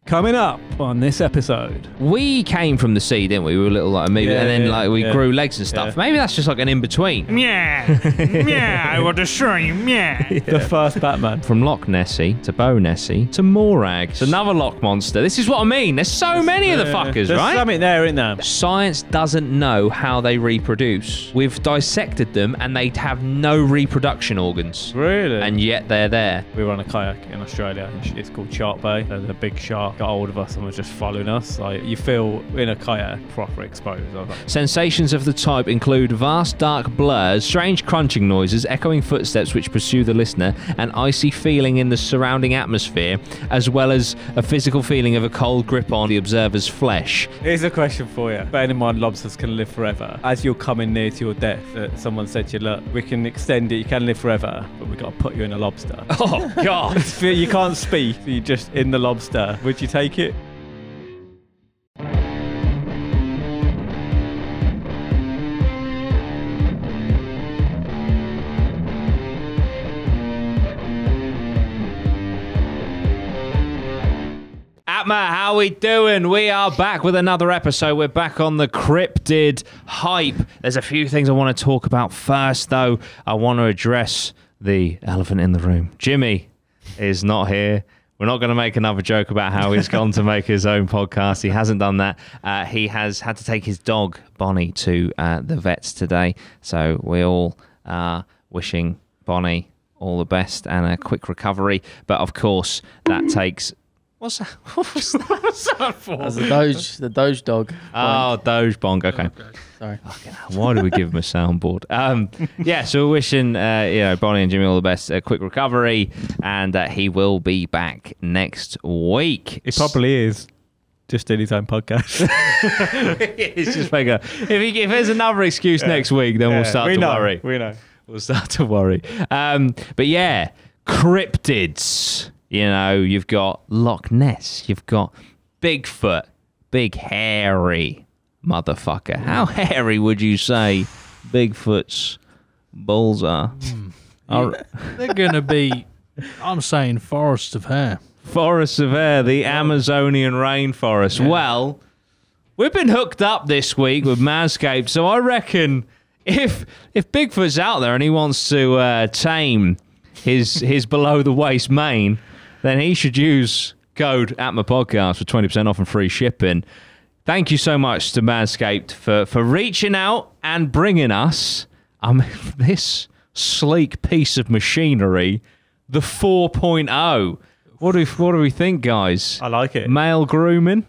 Coming up on this episode, we came from the sea, didn't we? We were a little like amoeba, and then like we grew legs and stuff. Maybe that's just like an in-between. Yeah, yeah, I will destroy you, yeah. The first Batman. From Lochness to Nessie to Morar. It's another Loch monster. This is what I mean. There's so many of the fuckers, There's right? something there, isn't there? Science doesn't know how they reproduce. We've dissected them and they have no reproduction organs. Really? And yet they're there. We were on a kayak in Australia. It's called Shark Bay. There's a big shark got hold of us and was just following us. Like, you feel in a kayak proper exposed. Sensations of the type include vast dark blurs, strange crunching noises, echoing footsteps which pursue the listener, an icy feeling in the surrounding atmosphere, as well as a physical feeling of a cold grip on the observer's flesh. Here's a question for you. Bearing in mind lobsters can live forever. As you're coming near to your death, someone said to you, look, we can extend it, you can live forever, but we've got to put you in a lobster. Oh, God. You can't speak, you're just in the lobster. Would you take it? APMA, how we doing? We are back with another episode. We're back on the cryptid hype. There's a few things I want to talk about. First, though, I want to address the elephant in the room. Jimmy is not here. We're not going to make another joke about how he's gone to make his own podcast. He hasn't done that. He has had to take his dog, Bonnie, to the vets today. So we all are wishing Bonnie all the best and a quick recovery. But, of course, that takes... What's that? What's that for? That's the Doge dog. Oh, Doge Bonk. Okay. Sorry. Why do we give him a soundboard? Yeah, so we're wishing Bonnie and Jimmy all the best, a quick recovery, and he will be back next week. It probably is. Just did his own podcast. It's just like if there's another excuse next week, then we'll start to worry. We know. We'll start to worry. But yeah, cryptids. You know, you've got Lochness, you've got Bigfoot, big hairy motherfucker. How hairy would you say Bigfoot's balls are? They're going to be, I'm saying, forests of hair. Forests of hair, the Amazonian rainforest. Yeah. Well, we've been hooked up this week with Manscaped, so I reckon if Bigfoot's out there and he wants to tame his below-the-waist mane, then he should use code APMAPodcast for 20% off and free shipping. Thank you so much to Manscaped for reaching out and bringing us this sleek piece of machinery, the 4.0. What do we think, guys? I like it. Male grooming.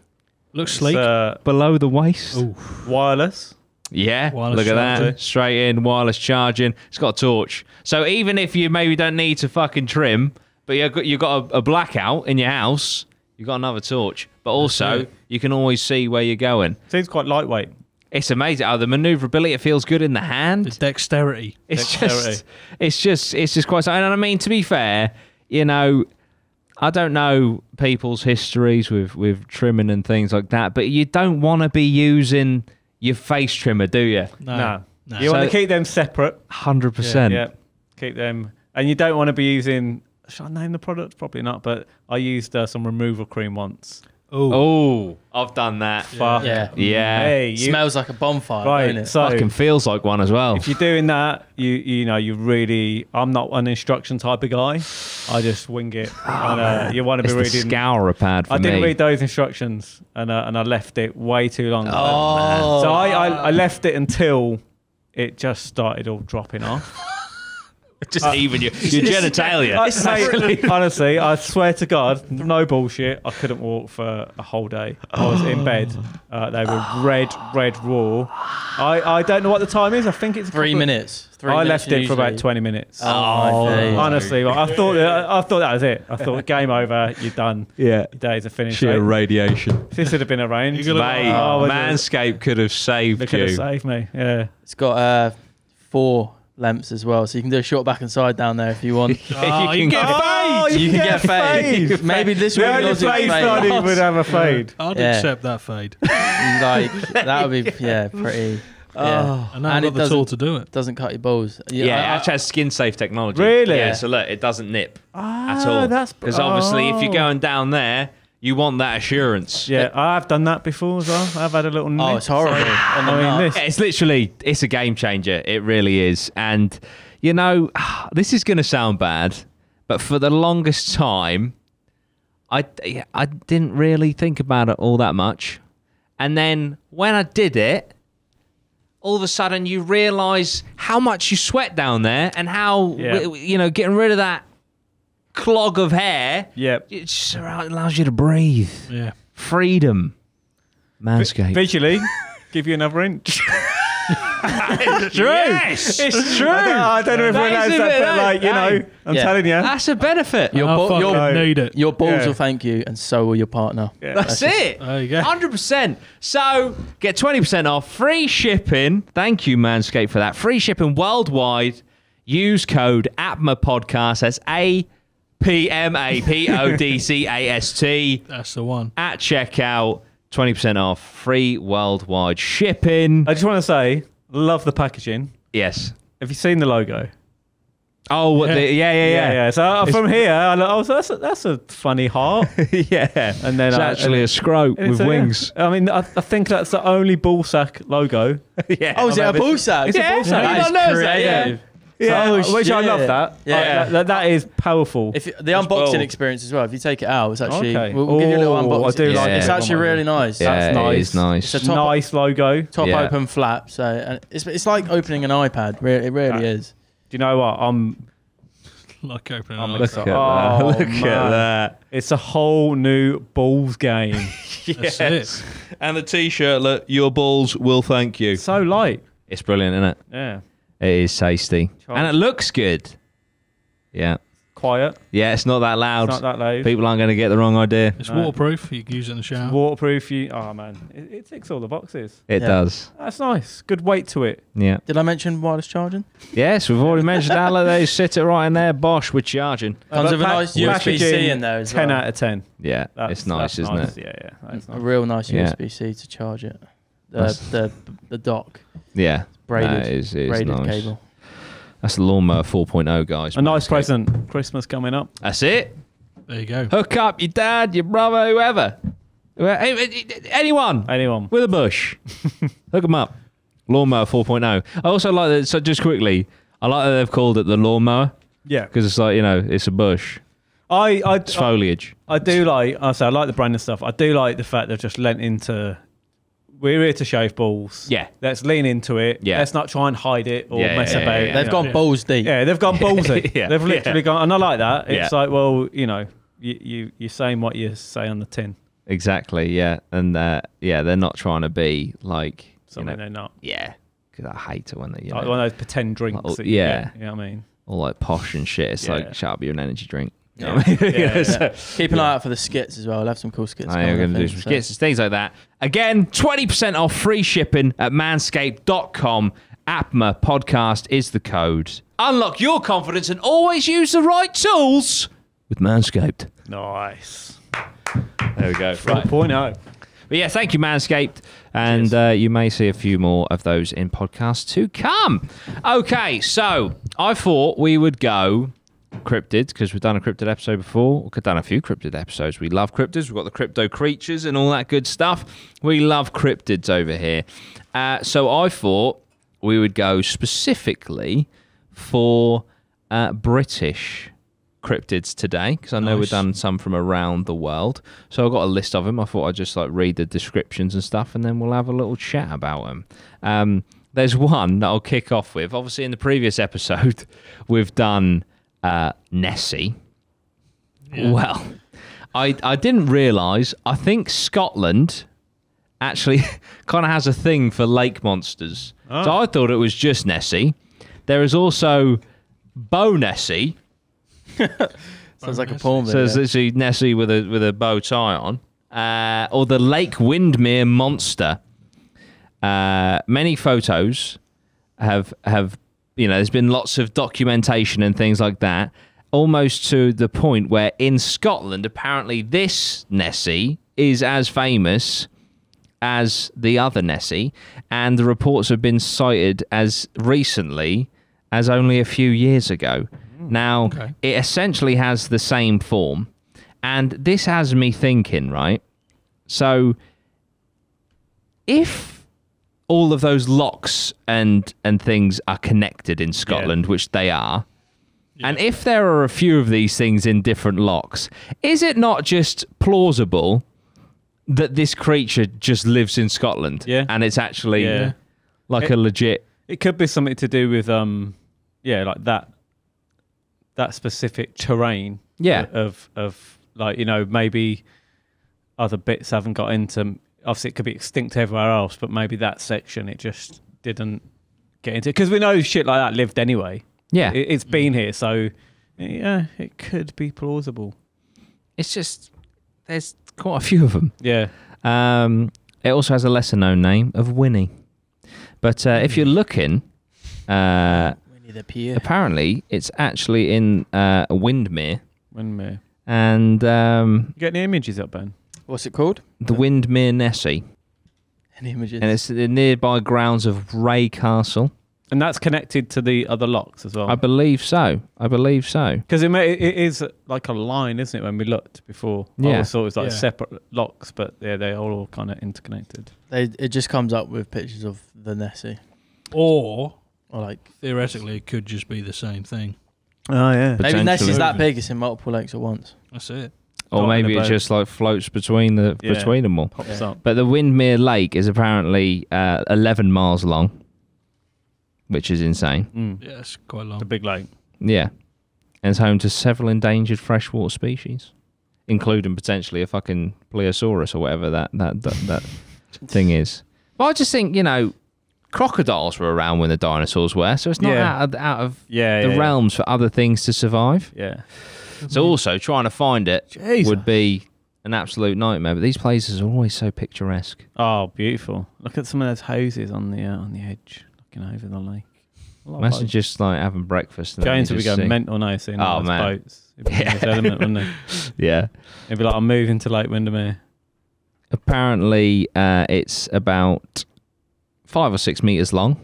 Looks sleek. Below the waist. Ooh. Wireless. Yeah, wireless look at charging. that. Straight in, wireless charging. It's got a torch. So even if you maybe don't need to fucking trim, but you've got a blackout in your house, you've got another torch. But also, you can always see where you're going. Seems quite lightweight. It's amazing. Oh, the maneuverability, it feels good in the hand. The dexterity. It's just quite... And I mean, to be fair, you know, I don't know people's histories with trimming and things like that, but you don't want to be using your face trimmer, do you? No. You want to keep them separate. 100%. Yeah, keep them. And you don't want to be using... Should I name the product? Probably not, but I used some removal cream once. Oh, I've done that. Yeah. Hey, smells like a bonfire, right, doesn't it? so fucking feels like one as well. If you're doing that, you really... I'm not an instruction type of guy. I just wing it. And, you want to be reading... the scourer pad for me. I didn't read those instructions, and I left it way too long. Oh, so I left it until it just started all dropping off. Just even your genitalia. Honestly, I swear to God, no bullshit. I couldn't walk for a whole day. I was in bed. They were red raw. I don't know what the time is. I think it's 3 minutes. I left it for about 20 minutes. Oh, honestly, I thought that was it. I thought game over. You're done. Yeah, your days are finished. Sheer radiation. This would have been arranged. Mate, Manscaped could have saved you. Could have saved me. Yeah. It's got 4 lengths as well, so you can do a short back and side down there if you want. You can get fade. You can get fade. Maybe this week yours is fade. Would have a fade. I'd accept that fade. Like that would be pretty. Yeah. And I've got the tool to do it. Doesn't cut your balls. Yeah, it actually has skin safe technology. Really? Yeah, so look, it doesn't nip at all. Because obviously if you're going down there, You want that assurance. Yeah, I've done that before as well. I've had a little. Oh, it's horrible. It's literally, it's a game changer. It really is. And, you know, this is going to sound bad, but for the longest time, I didn't really think about it all that much. And then when I did it, all of a sudden you realise how much you sweat down there and how, you know, getting rid of that clog of hair, it just allows you to breathe. Yeah. Freedom. Manscaped. Visually, give you another inch. It's true. Yes, it's true. I don't know if everyone knows that, but like, you know, I'm telling you. That's a benefit. You'll need it. Your balls will thank you, and so will your partner. Yeah. That's it. There you go. 100%. So get 20% off, free shipping. Thank you, Manscaped, for that. Free shipping worldwide. Use code APMA podcast. That's APMA That's the one. at checkout. 20% off, free worldwide shipping. I just want to say, love the packaging. Yes. Have you seen the logo? Oh, yeah. So from here, I thought, so that's a funny heart. Yeah. And then it's actually a scrope with wings. I mean, I think that's the only ball sack logo. Yeah. Oh, is it a ball sack? It's a ball sack. Yeah. That is creative. Yeah, Oh, which I shit. love that. Yeah. That is powerful. If the unboxing experience as well, if you take it out, it's actually Okay. we'll give you a little Oh, unboxing. I do like It's it. actually really nice. Yeah, That's nice. It is nice. It's a top, Nice logo. Do top Yeah. open flap. So and it's like opening an iPad. It really is. you know what? I'm Like opening I'm an Look excited. at Oh, that. Look man. at that. It's a whole new balls game. That's it. And the t-shirt, look, your balls will thank you. So light. It's brilliant, isn't it? Yeah. It is tasty. Charles. And it looks good. Yeah. Quiet. Yeah, it's not that loud. It's not that loud. People aren't going to get the wrong idea. It's No. waterproof. You can use it in the shower. Waterproof. Oh man, it ticks all the boxes. It Yeah. does. That's nice. Good weight to it. Yeah. Did I mention wireless charging? Yes, we've already mentioned that. Look, they sit it right in there. Bosh, we're charging. Comes with a But nice packaging, USB-C in there as 10 well. out of 10. Yeah, That's it's nice, isn't nice. it? Yeah. That's A nice. real nice Yeah. USB-C to charge it. That's- The dock Yeah. braided That is braided nice. cable. That's the lawnmower 4.0, guys. A nice Manscaped. present. Christmas coming up. That's it. There you go. Hook up your dad, your brother, whoever. Anyone Anyone? with a bush. Hook them up. Lawnmower 4.0. I also like that, so just quickly, I like that they've called it the lawnmower Yeah. because it's like, you know, it's a bush. It's foliage. I do like. I say I like the brand and stuff. I do like the fact they've just lent into. We're here to shave balls. Yeah. Let's lean into it. Yeah. Let's not try and hide it or Yeah, mess yeah, about. yeah, yeah. They've gone balls deep. Yeah, they've gone ballsy. Yeah. They've literally gone, and I like that. It's Yeah. like, well, you know, you're saying what you say on the tin. Exactly, yeah. And they're not trying to be like, Something you know, they're not. yeah. Because I hate it when they, you Like know, one of those pretend drinks. Like, that you yeah. get, you know what I mean? all like posh and shit. It's Yeah. like, shut up, you're an energy drink. You know Yeah. what I mean? Yeah, So- Keep an eye out for the skits as well. I'll have some cool skits. I am going to do some skits, things like that. Again, 20% off free shipping at manscaped.com. APMA podcast is the code. Unlock your confidence and always use the right tools with Manscaped. Nice. There we go. Right. 4.0. But yeah, thank you, Manscaped. And you may see a few more of those in podcasts to come. Okay, so I thought we would go cryptids because we've done a cryptid episode before. We've done a few cryptid episodes. We love cryptids. We've got the crypto creatures and all that good stuff. We love cryptids over here. So I thought we would go specifically for British cryptids today because I know we've done some from around the world. So I've got a list of them. I thought I'd just like read the descriptions and stuff and then we'll have a little chat about them. There's one that I'll kick off with. Obviously in the previous episode we've done Nessie. Yeah. Well, I didn't realise, I think Scotland actually kind of has a thing for lake monsters. Oh. So I thought it was just Nessie. There is also Bow Nessie. Sounds like a porn So video. it's literally Nessie with a bow tie on. Or the Lake Windermere monster. Many photos have there's been lots of documentation and things like that, almost to the point where in Scotland, apparently this Nessie is as famous as the other Nessie, and the reports have been cited as recently as only a few years ago. Now, Okay. it essentially has the same form, And this has me thinking, right? So, if all of those locks and things are connected in Scotland, which they are, and if there are a few of these things in different locks, is it not just plausible that this creature just lives in Scotland? Yeah. And it's actually like a legit... It could be something to do with, like that specific terrain. Yeah. Of like, maybe other bits haven't got into... Obviously, it could be extinct everywhere else, but maybe that section, it just didn't get into... Because we know shit like that lived anyway. Yeah. It's been here, so yeah, it could be plausible. It's just... There's quite a few of them. Yeah. It also has a lesser-known name of Winnie. But if you're looking... Winnie the Pooh. Apparently, it's actually in Windermere. Windermere. And... You get any images up, Ben? What's it called? the Windermere Nessie. Any images? And it's the nearby grounds of Ray Castle. And that's connected to the other locks as well. I believe so. Because it is like a line, isn't it? When we looked before, I Yeah. always thought it was like separate locks, but they're all kind of interconnected. It just comes up with pictures of the Nessie. Or like theoretically, it could just be the same thing. Oh yeah. maybe Nessie's Potentially. that big, it's in multiple lakes at once. That's it. Or Not in maybe a it boat. just like floats between them all. Pops up. But the Windermere Lake is apparently 11 miles long, which is insane. Mm. Yeah, it's quite long. The big lake. Yeah. And it's home to several endangered freshwater species, including potentially a fucking plesiosaurus or whatever that thing is. But I just think, crocodiles were around when the dinosaurs were, so it's not out of the realms for other things to survive. Yeah. So also trying to find it Jesus. would be an absolute nightmare. But these places are always so picturesque. Oh, beautiful! Look at some of those houses on the edge, looking over the lake. Imagine just like having breakfast. And James then would you be just going see- mental now seeing all those man. boats. It'd be in his element, wouldn't he? Yeah. It'd be like, I'm moving to Lake Windermere. Apparently, it's about 5 or 6 meters long.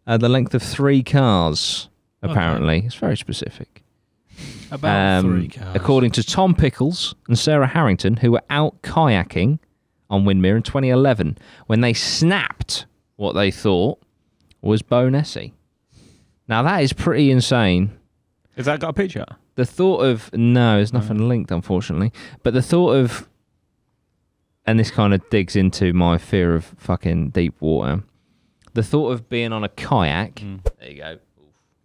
The length of 3 cars. Apparently, it's very specific. About 3 cars. According to Tom Pickles and Sarah Harrington, who were out kayaking on Windermere in 2011 when they snapped what they thought was Bo Nessie. Now, that is pretty insane. Has that got a picture? The thought of... No, there's nothing linked, unfortunately. But the thought of... And this kind of digs into my fear of fucking deep water. The thought of being on a kayak... There you go.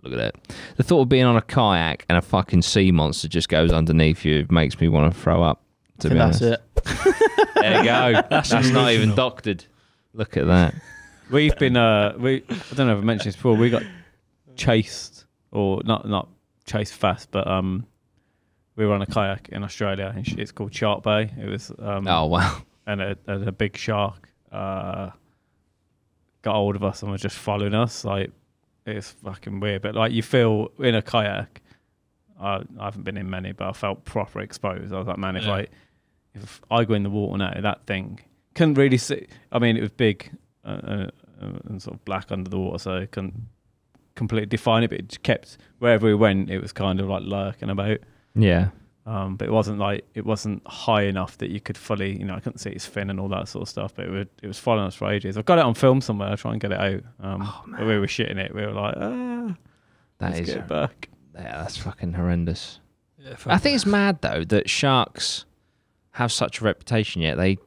Look at that. The thought of being on a kayak and a fucking sea monster just goes underneath you makes me want to throw up, to be honest. That's it. There you go. That's not even original. doctored. Look at that. We've been I don't know if I mentioned this before. We got chased, or not chased fast, but we were on a kayak in Australia. And it's called Shark Bay. It was Oh, wow. and a big shark got hold of us and was just following us. Like, it's fucking weird, but like you feel in a kayak. I haven't been in many, but I felt proper exposed. I was like, man, if I go in the water now, that thing couldn't really see. I mean, it was big and sort of black under the water, so I couldn't completely define it. But it kept wherever we went, it was kind of like lurking about. Yeah. But it wasn't high enough that you could fully, I couldn't see its fin and all that sort of stuff. But it was following us for ages. I've got it on film somewhere. I'll try and get it out. But we were shitting it. We were like, let's get it back. Yeah, that's fucking horrendous. Yeah, I think it's mad though that sharks have such a reputation. Yet they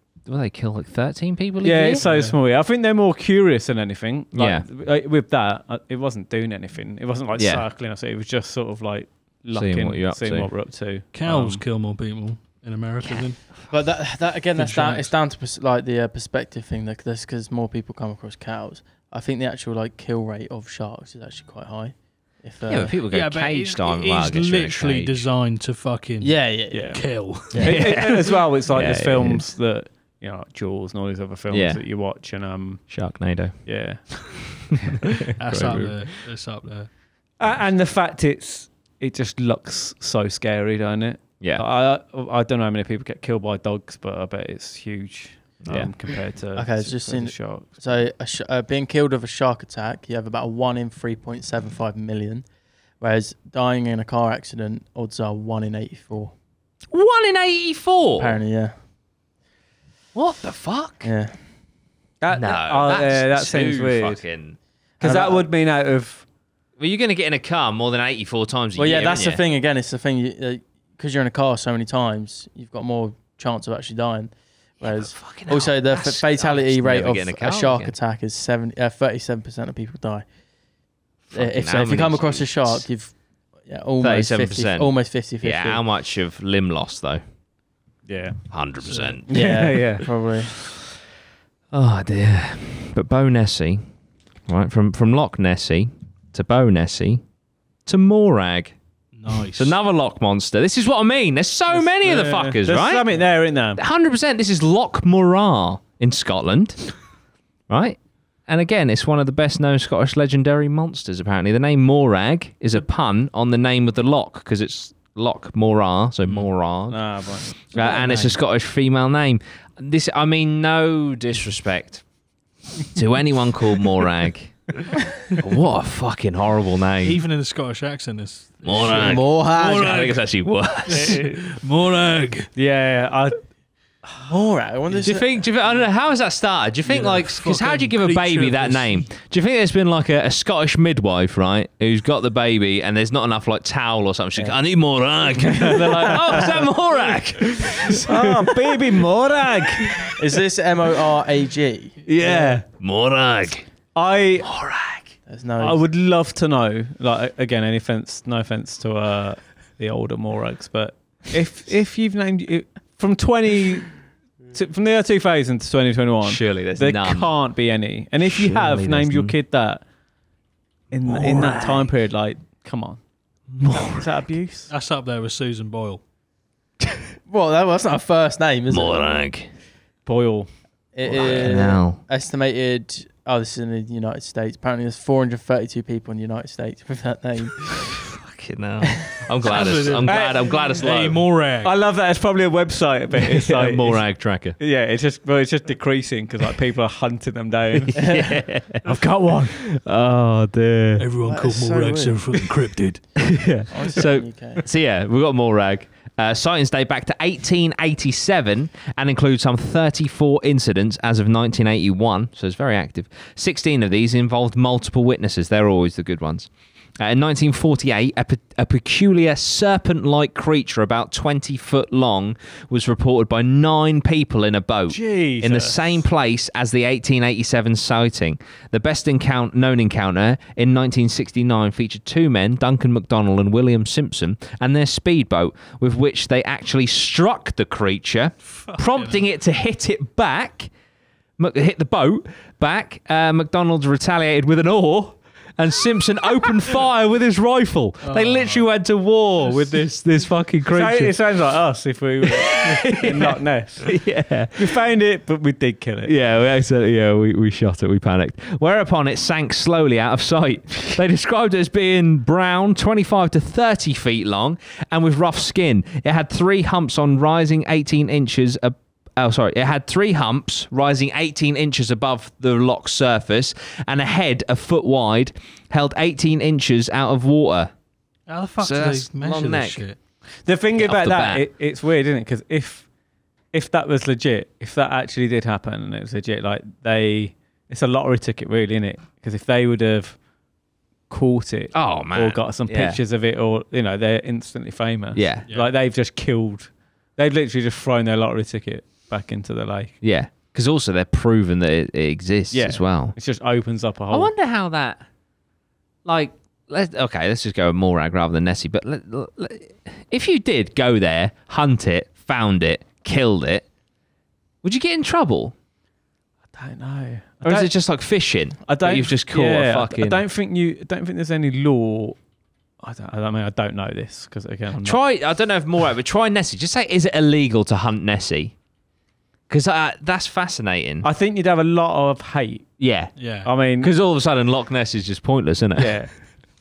kill like 13 people a year. Yeah, it's so small. I think they're more curious than anything. Yeah. With that, it wasn't doing anything. It wasn't like circling us. It was just sort of like looking, Seeing what you're up to. what we're up to. Cows kill more people in America than... But that again, Good it's down to the perspective thing. Because more people come across cows. I think the actual kill rate of sharks is actually quite high. If but people go cage diving. Well, I It's guess you're in a literally cage. designed to fucking Yeah. kill. As well, it's like there's Yeah, films that like Jaws and all these other films that you watch, and Sharknado. yeah. That's up there. It's up there. And the fact it just looks so scary, don't it? Yeah. I don't know how many people get killed by dogs, but I bet it's huge compared to Okay, it's just compared in- to sharks. So being killed of a shark attack, you have about a 1 in 3.75 million, whereas dying in a car accident, odds are 1 in 84. 1 in 84. Apparently, yeah. What the fuck? Yeah. That seems weird. Because that would mean out of... Well, you're going to get in a car more than 84 times a year. Well, yeah, that's the you? thing. Again, it's the thing, because you're in a car so many times, you've got more chance of actually dying. Whereas also the fatality rate of a shark attack is 37% of people die. If you come across a shark, you've almost 50-50. Almost 50-50. Yeah, how much of limb loss though? Yeah, 100%. Yeah, probably. Oh dear. But Bo Nessie, right, from Loch Nessie to Bo Nessie to Morag. Nice. It's another Loch monster. This is what I mean. There's so many of the fuckers, there's right? There's something there, isn't there? 100%. This is Loch Morar in Scotland, right? And again, it's one of the best-known Scottish legendary monsters, apparently. The name Morag is a pun on the name of the loch, because it's Loch Morar, so Morar. And it's a Scottish female name. This, I mean, no disrespect to anyone called Morag. What a fucking horrible name. Even in a Scottish accent, it's Morag. I think it's actually worse. Morag. Yeah, Morag. I wonder. Do you think? I don't know. How has that started? Do you think because how do you give a baby that name? Do you think there's been like a Scottish midwife, right, who's got the baby and there's not enough like towel or something? She's like, I need Morag. They're like, oh, is that Morag? oh, baby Morag. Is this Morag? Yeah, Morag. There's no. I would love to know. Like again, no offense to the older Morags, but if you've named it from from the year 2000 to 2021, surely there none. Can't be any. And if you have named your kid that in that time period, like, come on, is that abuse? That's up there with Susan Boyle. Well, that's not a first name, is it? Morag. Boyle. It is estimated. Oh, this is in the United States. Apparently, there's 432 people in the United States with that name. Fucking hell. I'm glad it's low. Hey, Morag. I love that. It's probably a website, but it's like Morag tracker. Yeah, it's just decreasing because like people are hunting them down. Yeah. I've got one. Oh dear. Everyone called Morag so fucking cryptid. Yeah. So yeah, we've got Morag. Sightings date back to 1887 and include some 34 incidents as of 1981, so it's very active. 16 of these involved multiple witnesses. They're always the good ones. In 1948, a peculiar serpent-like creature about 20 foot long was reported by 9 people in a boat in the same place as the 1887 sighting. The best known encounter in 1969 featured 2 men, Duncan MacDonald and William Simpson, and their speedboat, with which they actually struck the creature, prompting it to hit the boat back. MacDonald retaliated with an oar, and Simpson opened fire with his rifle. They literally went to war with this fucking creature. It sounds like us if we were in Lochness. Yeah. We found it, but we did kill it. Yeah, we shot it. We panicked. Whereupon it sank slowly out of sight. They described it as being brown, 25 to 30 feet long, and with rough skin. It had 3 humps rising 18 inches above the loch's surface, and a head a foot wide, held 18 inches out of water. How the fuck do they measure this shit? The thing about that, it's weird, isn't it? Because if that was legit, if that actually did happen and it was legit, like it's a lottery ticket, really, isn't it? Because if they would have caught it, or got some pictures of it, or they're instantly famous. Yeah. Like they've literally just thrown their lottery ticket back into the lake. Yeah, because also they're proven that it exists as well. It just opens up a whole... I wonder how that... let's just go with Morag rather than Nessie, but if you did go there, hunt it, found it, killed it, would you get in trouble? I don't know. Or is it just like fishing? You've just caught a fucking... I don't think there's any law... I don't know this, because again... I don't know if Morag, but try Nessie. Just say, is it illegal to hunt Nessie? Because that's fascinating. I think you'd have a lot of hate. Yeah. I mean... Because all of a sudden Loch Ness is just pointless, isn't it? Yeah.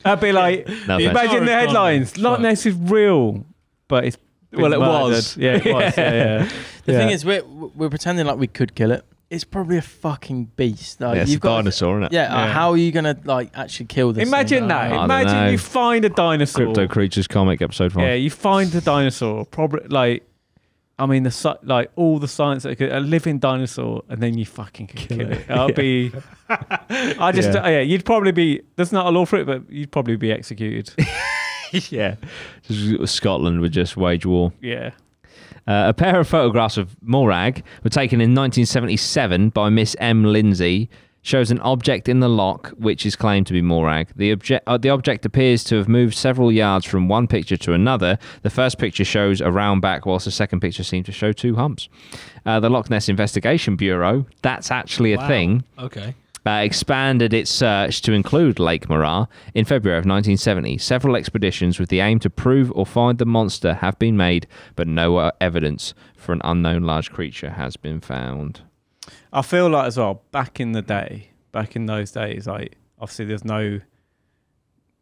That'd be like... imagine the headlines. Loch Ness is real, but it's... Well, it was. Yeah, it was. Yeah. The thing is, we're pretending like we could kill it. it's probably a fucking beast. Like, Yeah, it's you've a got dinosaur, isn't it? Yeah, how are you gonna like actually kill this? Imagine thing? that. I don't Imagine know. you find a dinosaur. Crypto Creatures comic episode 5. Yeah, you find a dinosaur. Probably like, I mean, like all the science that could, a living dinosaur, and then you fucking kill it. That'll be. I just you'd probably be. There's not a law for it, but you'd probably be executed. Yeah, Scotland would just wage war. Yeah. A pair of photographs of Morag were taken in 1977 by Miss M. Lindsay. Shows an object in the Loch, which is claimed to be Morag. The object appears to have moved several yards from one picture to another. The first picture shows a round back, whilst the second picture seems to show 2 humps. The Lochness Investigation Bureau, that's actually a thing. Okay. Expanded its search to include Lake Morar in February of 1970. Several expeditions with the aim to prove or find the monster have been made, but no evidence for an unknown large creature has been found. I feel like as well, back in those days, like obviously there's no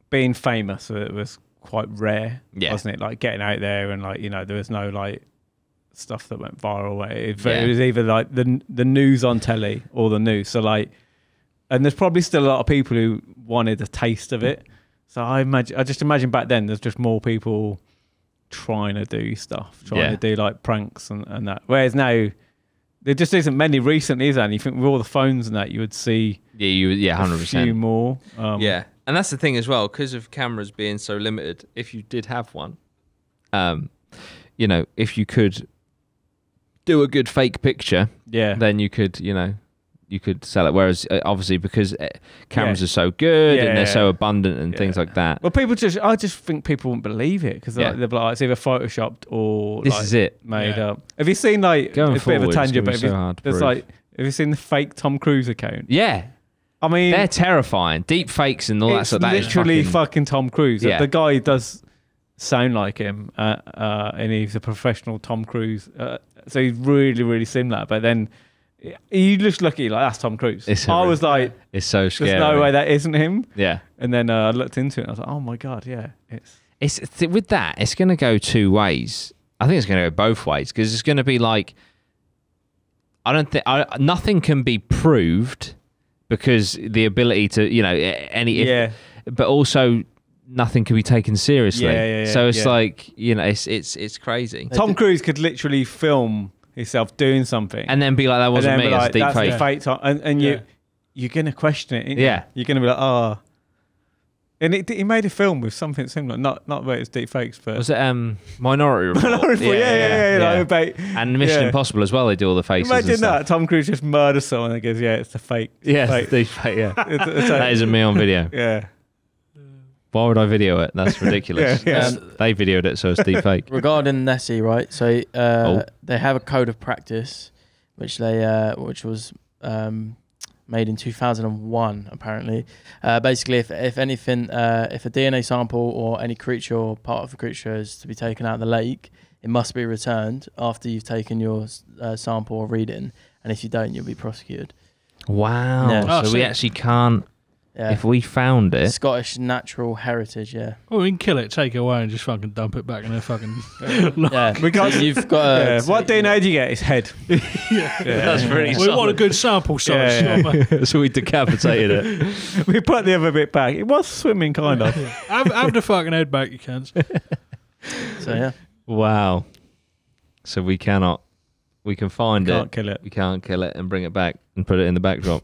being famous. It was quite rare, wasn't it? Like getting out there and like, you know, there was no like stuff that went viral. It was either like the news on telly or the news. So like, and there's probably still a lot of people who wanted a taste of it. So I just imagine back then there's just more people trying to do stuff, trying to do like pranks and that. Whereas now there just isn't many recently, is there? And you think with all the phones and that you would see 100%. a few more. Yeah. And that's the thing as well, because of cameras being so limited, if you did have one, you know, if you could do a good fake picture, then you could, you know, you could sell it. Whereas obviously because cameras are so good and they're so abundant and things like that. Well, I just think people wouldn't believe it because they're like, it's either photoshopped or this is it made up. Have you seen like going it's a forward, bit of a tangent, but there's like, have you seen the fake Tom Cruise account? Yeah. I mean, they're terrifying. Deep fakes and all that stuff. That is literally fucking Tom Cruise. Yeah. The guy does sound like him, and he's a professional Tom Cruise. So he's really, really similar. But then you just look at it like, that's Tom Cruise. I was like, it's so scary. There's no way that isn't him. Yeah. And then I looked into it and I was like, oh my God, yeah. It's with that, it's going to go 2 ways. I think it's going to go both ways because it's going to be like, nothing can be proved because the ability to, you know, but also nothing can be taken seriously. So it's like, you know, it's crazy. Tom Cruise could literally film himself doing something and then be like, that wasn't me, it's deep fake. Fake Tom. And you're going to question it. Yeah. You're going to be like, oh. And he made a film with something similar, not where it's deep fakes, but was it Minority Report? Minority Report, yeah. And Mission Impossible as well. They do all the faces. Imagine that Tom Cruise just murders someone and goes, "Yeah, it's the fake." Yeah, fake. It's deep fake. Yeah, that isn't me on video. Yeah. Why would I video it? That's ridiculous. They videoed it, so it's deep fake. Regarding Nessie, right? So they have a code of practice, which was made in 2001, apparently. Basically, if anything, if a DNA sample or any creature or part of a creature is to be taken out of the lake, it must be returned after you've taken your sample or reading, and if you don't, you'll be prosecuted. Wow. Yeah. So we actually can't. Yeah. If we found it, Scottish natural heritage, Well, we can kill it, take it away, and just fucking dump it back in their fucking. We got. You've got. What DNA do you get? His head. That's pretty. We want a good sample size. So we decapitated it. We put the other bit back. It was swimming, kind of. Have the fucking head back, you cunts. So yeah. Wow. So we cannot. We can find it. Can't kill it. We can't kill it and bring it back and put it in the backdrop.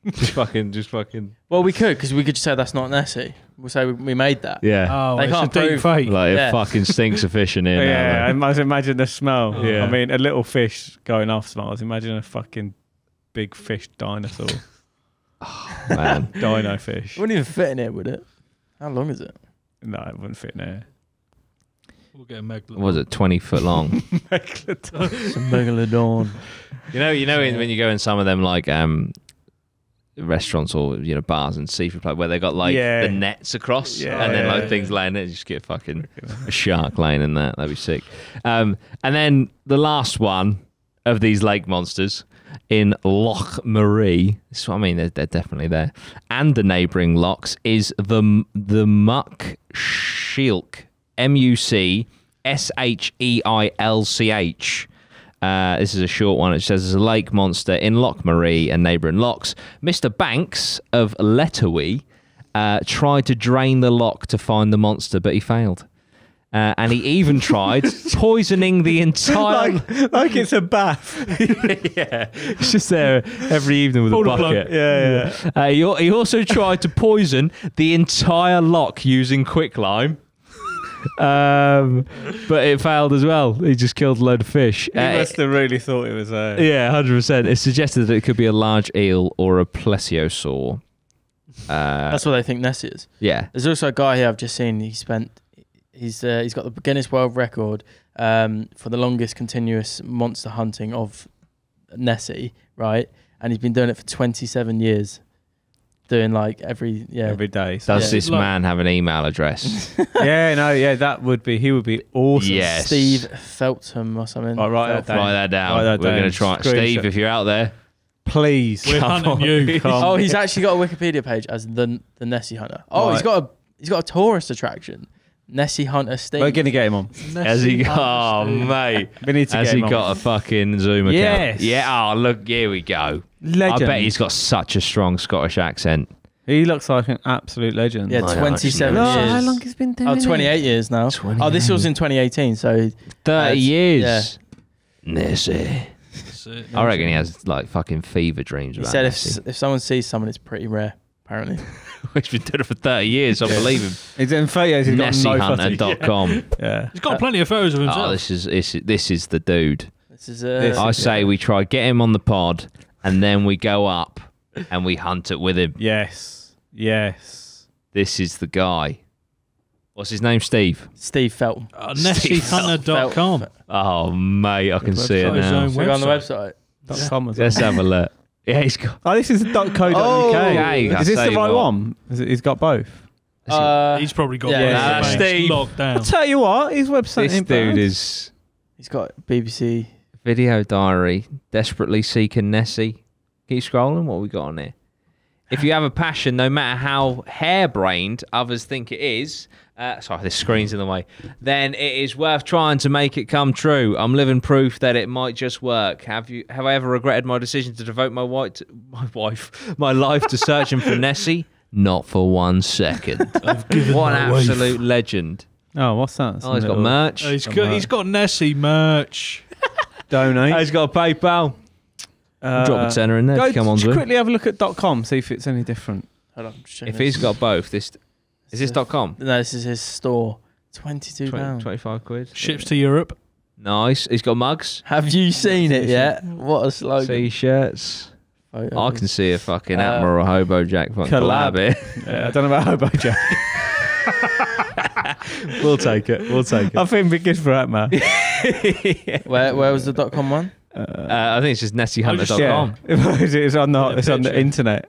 just fucking. Well, we could, because we could just say that's not Nessie. We'll say we made that. Yeah. Oh, they can't a deep prove. fake. Like it fucking stinks of fish in here. Yeah, now, I imagine the smell. Yeah. I mean, a little fish going off smells. Imagine a fucking big fish dinosaur. Oh, man. Dino fish. It wouldn't even fit in here, would it? How long is it? No, it wouldn't fit in there. We'll get a megalodon. What was it 20 foot long? Megalodon. It's a megalodon. You know when you go in some of them like restaurants or bars and seafood place where they got like the nets across and then like things laying there, you just get fucking a shark laying in that. That'd be sick. And then the last one of these lake monsters in Loch Marie, so I mean they're definitely there, and the neighbouring lochs is the Muck Shilk, MUCSHEILCH. This is a short one. It says there's a lake monster in Lochmaree and neighbouring lochs. Mr. Banks of Letterwee tried to drain the loch to find the monster, but he failed. And he even tried poisoning the entire... like it's a bath. Yeah, it's just there every evening with a bucket. Yeah. He also tried to poison the entire loch using quicklime. But it failed as well. He just killed a load of fish. He must have really thought it was a... Yeah, 100%. It suggested that it could be a large eel or a plesiosaur. That's what they think Nessie is. Yeah. There's also a guy here I've just seen. He's got the Guinness World Record for the longest continuous monster hunting of Nessie, right? And he's been doing it for 27 years. Doing like every day. Does this man have an email address? That would be. He would be awesome. Yes. Steve Feltham or something. Write that down. We're going to try it. Steve, if you're out there, please. We're hunting you. Oh, he's actually got a Wikipedia page as the Nessie Hunter. Oh, Right. he's got a tourist attraction. Nessie Hunter Steve. We're going to get him on. has he got? Oh, mate. We need to Has get he him got on. a fucking Zoom account? Yes. Yeah. Oh, look. Here we go. Legend. I bet he's got such a strong Scottish accent. He looks like an absolute legend. Yeah, I 27 know, years. How long has he been doing it? 28 years now. 28. Oh, this was in 2018, so 30 years. yeah. Nessie. I reckon he has like fucking fever dreams he about said Nessie. if someone sees someone, it's pretty rare, apparently. He's been doing it for 30 years. I believe him. He's in photos. He's got no footage. NessieHunter.com. Yeah. He's got plenty of photos of himself. Oh, this is the dude. This is I say we try get him on the pod, and then we go up and we hunt it with him. Yes. This is the guy. What's his name? Steve. Steve Feltham. NessieHunter.com. Oh mate, I can see it Got his now. own Should we go on the website. website? .com as Let's well. have a look. Yeah, he's got. Oh, this is .co.uk. Oh, okay. Is this I'll the tell right you what. one? He's got both. He's probably got yeah, one yeah, of the yeah. banks Steve. locked down. I'll tell you what, his website This ain't dude bad. is He's got BBC. video diary. Desperately seeking Nessie. Keep scrolling. What we got on here? If you have a passion, no matter how harebrained others think it is, sorry, this screen's in the way, then it is worth trying to make it come true. I'm living proof that it might just work. Have I ever regretted my decision to devote my life to searching for Nessie? Not for 1 second. What an absolute legend. Oh, what's that? Oh, he's got merch. He's got Nessie merch. Donate. Oh, he's got a PayPal. Drop a tenner in there. Go Come on, just Zoom. quickly have a look at .com, see if it's any different. Hold on, just checking If this. he's got both, is this .com? No, this is his store. £22. 25 quid. Ships to Europe. Nice. He's got mugs. Have you seen it yet? What a slogan. T-shirts. Photos. I can see a fucking Admiral Hobo Jack fucking Collab. collab here. Yeah, I don't know about Hobo Jack. We'll take it. I think it'd be good for APMA. Where was the .com one? I think it's just NessieHunter.com. It's on the internet.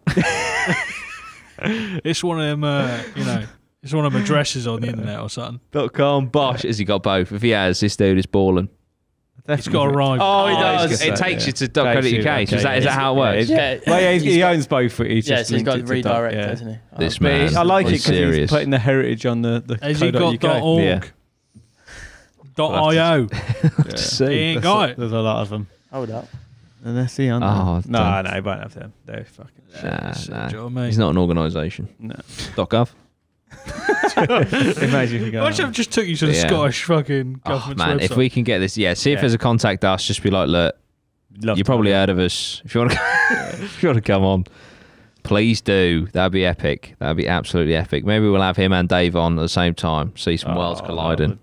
It's one of them, it's one of them addresses on the internet or something. .com. Bosh. Has he got both? If he has, this dude is balling. It's got a rhyme. Oh, he does. does. It takes you to Takes you, .co.uk. okay, Is that how it works? Yeah. Well, yeah, he got- owns both. He's Yeah, just so he's got linked it to redirect, yeah. hasn't he? This Oh, man. I like it He's because he's serious. putting the heritage on the Has he got .co.uk. .org? Yeah. .io. See. He ain't got it. There's a lot of them. Hold up. And that's the answer. Oh, no, don't- he won't have them. They're fucking. Do you know what I mean? He's not an organisation. No. .gov. Imagine if you go. Imagine if I just took you to the Yeah. Scottish fucking Oh, government's man, website. if we can get this, see if Yeah. there's a contact us. Just be like, look, you probably heard of us. If you want to, if you want to come on, please do. That'd be epic. That'd be absolutely epic. Maybe we'll have him and Dave on at the same time. See some worlds colliding.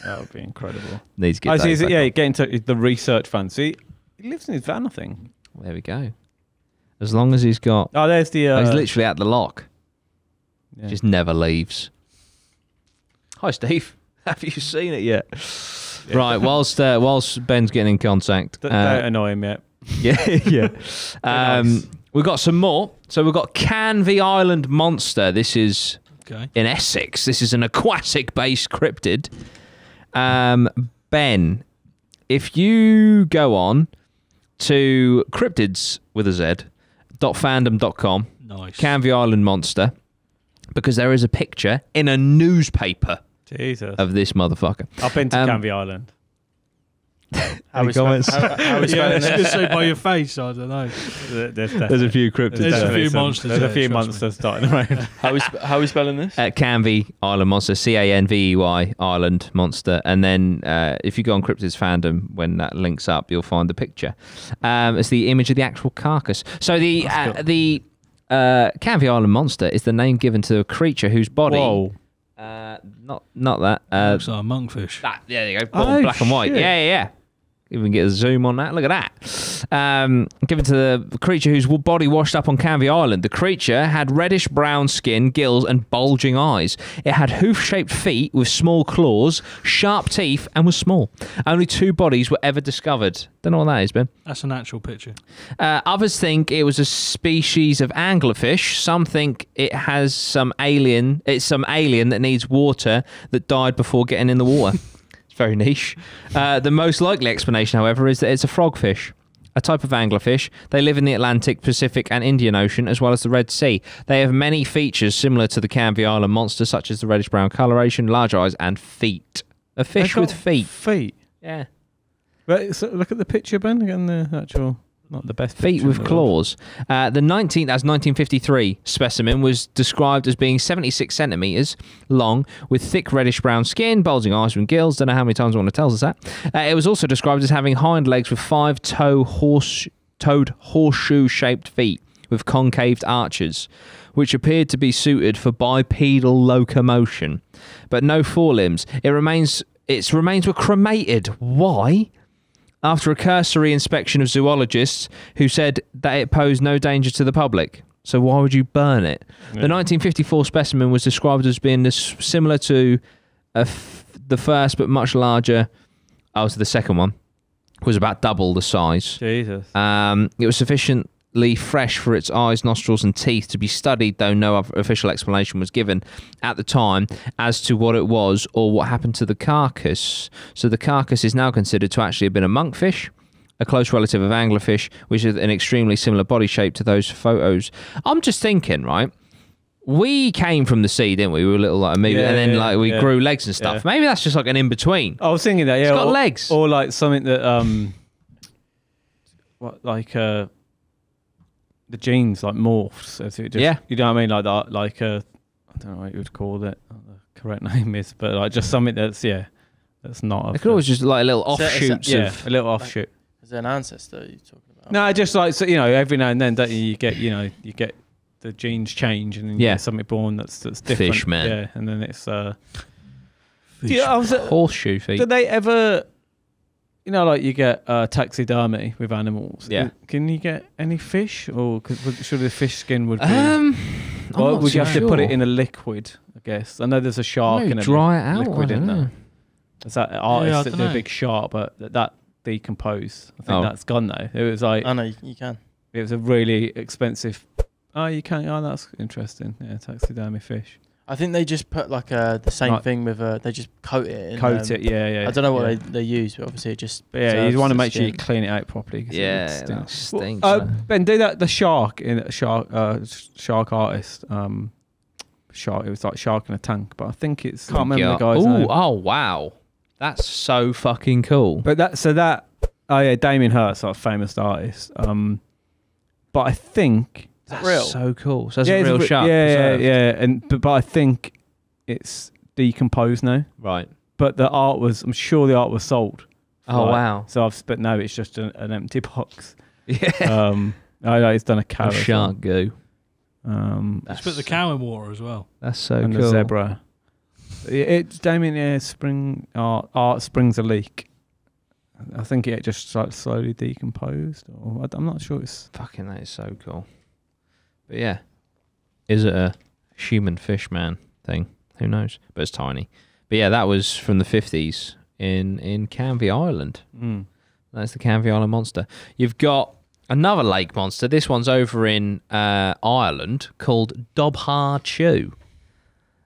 That would be incredible. Needs to get I see. Dave back Yeah, on. get into the research fund. See, he lives in his van, I think. There we go. As long as he's got, Oh, there's the. he's literally at the lock. yeah. Just never leaves. Hi, Steve. Have you seen it yet? Right. Whilst Ben's getting in contact, Don't annoy him yet. yeah. We've got some more. So we've got Canvy Island Monster. This is Okay. in Essex. This is an aquatic-based cryptid. Ben, if you go on to cryptids with a Z.fandom.com, Nice. Canvy Island Monster, because there is a picture in a newspaper Jesus. of this motherfucker. I've been to Canvy Island. How we comments? How we Yeah, spelling it's this? just so by your face. I don't know. There's a few cryptids. There's a there. few monsters. There's a there, few trust me. monsters starting around. How we spelling this? Canvey Island Monster, Canvey Island Monster, and then if you go on Cryptids Fandom, when that links up, you'll find the picture. It's the image of the actual carcass. So the Canvey Island Monster is the name given to a creature whose body. Whoa. Not that. Looks like a monkfish. That, there you go. Bottom black and white. shit. Yeah. Even get a zoom on that. Look at that. Given to the creature whose body washed up on Canvey Island. The creature had reddish brown skin, gills, and bulging eyes. It had hoof-shaped feet with small claws, sharp teeth, and was small. Only 2 bodies were ever discovered. Don't know what that is, Ben. That's an actual picture. Others think it was a species of anglerfish. Some think it has some alien. It's some alien that needs water that died before getting in the water. Very niche. The most likely explanation, however, is that it's a frogfish, a type of anglerfish. They live in the Atlantic, Pacific, and Indian Ocean, as well as the Red Sea. They have many features similar to the Canvey Island monster, such as the reddish-brown coloration, large eyes, and feet. A fish with feet. Feet. Yeah. But so look at the picture, Ben. Again, the actual, not the best Feet picture with in the world. claws. The 1953 specimen was described as being 76 centimetres long, with thick reddish-brown skin, bulging eyes and gills. Don't know how many times one tells us that. It was also described as having hind legs with 5-toed horseshoe-shaped feet with concaved arches, which appeared to be suited for bipedal locomotion, but no forelimbs. Its remains were cremated. Why? After a cursory inspection of zoologists who said that it posed no danger to the public. So why would you burn it? Yeah. The 1954 specimen was described as being similar to the first but much larger. So the second one was about double the size. Jesus. It was sufficiently fresh for its eyes, nostrils and teeth to be studied, though no official explanation was given at the time as to what it was or what happened to the carcass. So the carcass is now considered to actually have been a monkfish, a close relative of anglerfish, which is an extremely similar body shape to those photos. I'm just thinking, right? We came from the sea, didn't we? We were little like amoeba, and then we grew legs and stuff. Yeah. Maybe that's just like an in-between. I was thinking that, yeah. It's got legs. Or like something that, the genes like morphs. As it just, you know what I mean? Like that, like I don't know what you would call it. What the correct name is, but like just something that's that's not. It could always just like little offshoots of a little offshoot. Is there an ancestor you're talking about? No, just like so, every now and then, don't you get you get the genes change and then you get something born that's different. Fish man. Yeah, and then it's horseshoe feet. Did they ever? Like you get taxidermy with animals. Yeah. Can you get any fish, or should the fish skin would be? Or would you have to put it in a liquid? I guess I know there's a shark in a dry it out. liquid in there. There's that artist that did a know. big shark, but that decomposed. I think that's gone now. It was like I know you can. It was a really expensive. Oh, you can. Oh, that's interesting. Yeah, taxidermy fish. I think they just put like the same thing with they just coat it. Yeah. I don't know what they use, but obviously it just. But yeah, you want to make sure you clean it out properly. Yeah, it stinks. Ben, do that. The shark in shark artist. Shark. It was like shark in a tank, but I think it's. Can't remember the guy's name. Oh wow, that's so fucking cool. But Damien Hirst, like a famous artist. But I think. That's real. So cool. So that's a real shark. Yeah. But I think it's decomposed now. Right. But I'm sure the art was sold. Oh wow. But no, it's just an empty box. Yeah. I know it's done a cow. Shark goo. Let's put the cow in water as well. That's so and cool. the zebra. It's Damien. Spring art springs a leak. I think it just like slowly decomposed, or I'm not sure. It's fucking that is so cool. But yeah, is it a human fish man thing? Who knows? But it's tiny. But yeah, that was from the 50s in Canvey Island. That's the Canvey Island monster. You've got another lake monster. This one's over in Ireland called Dabha Chu.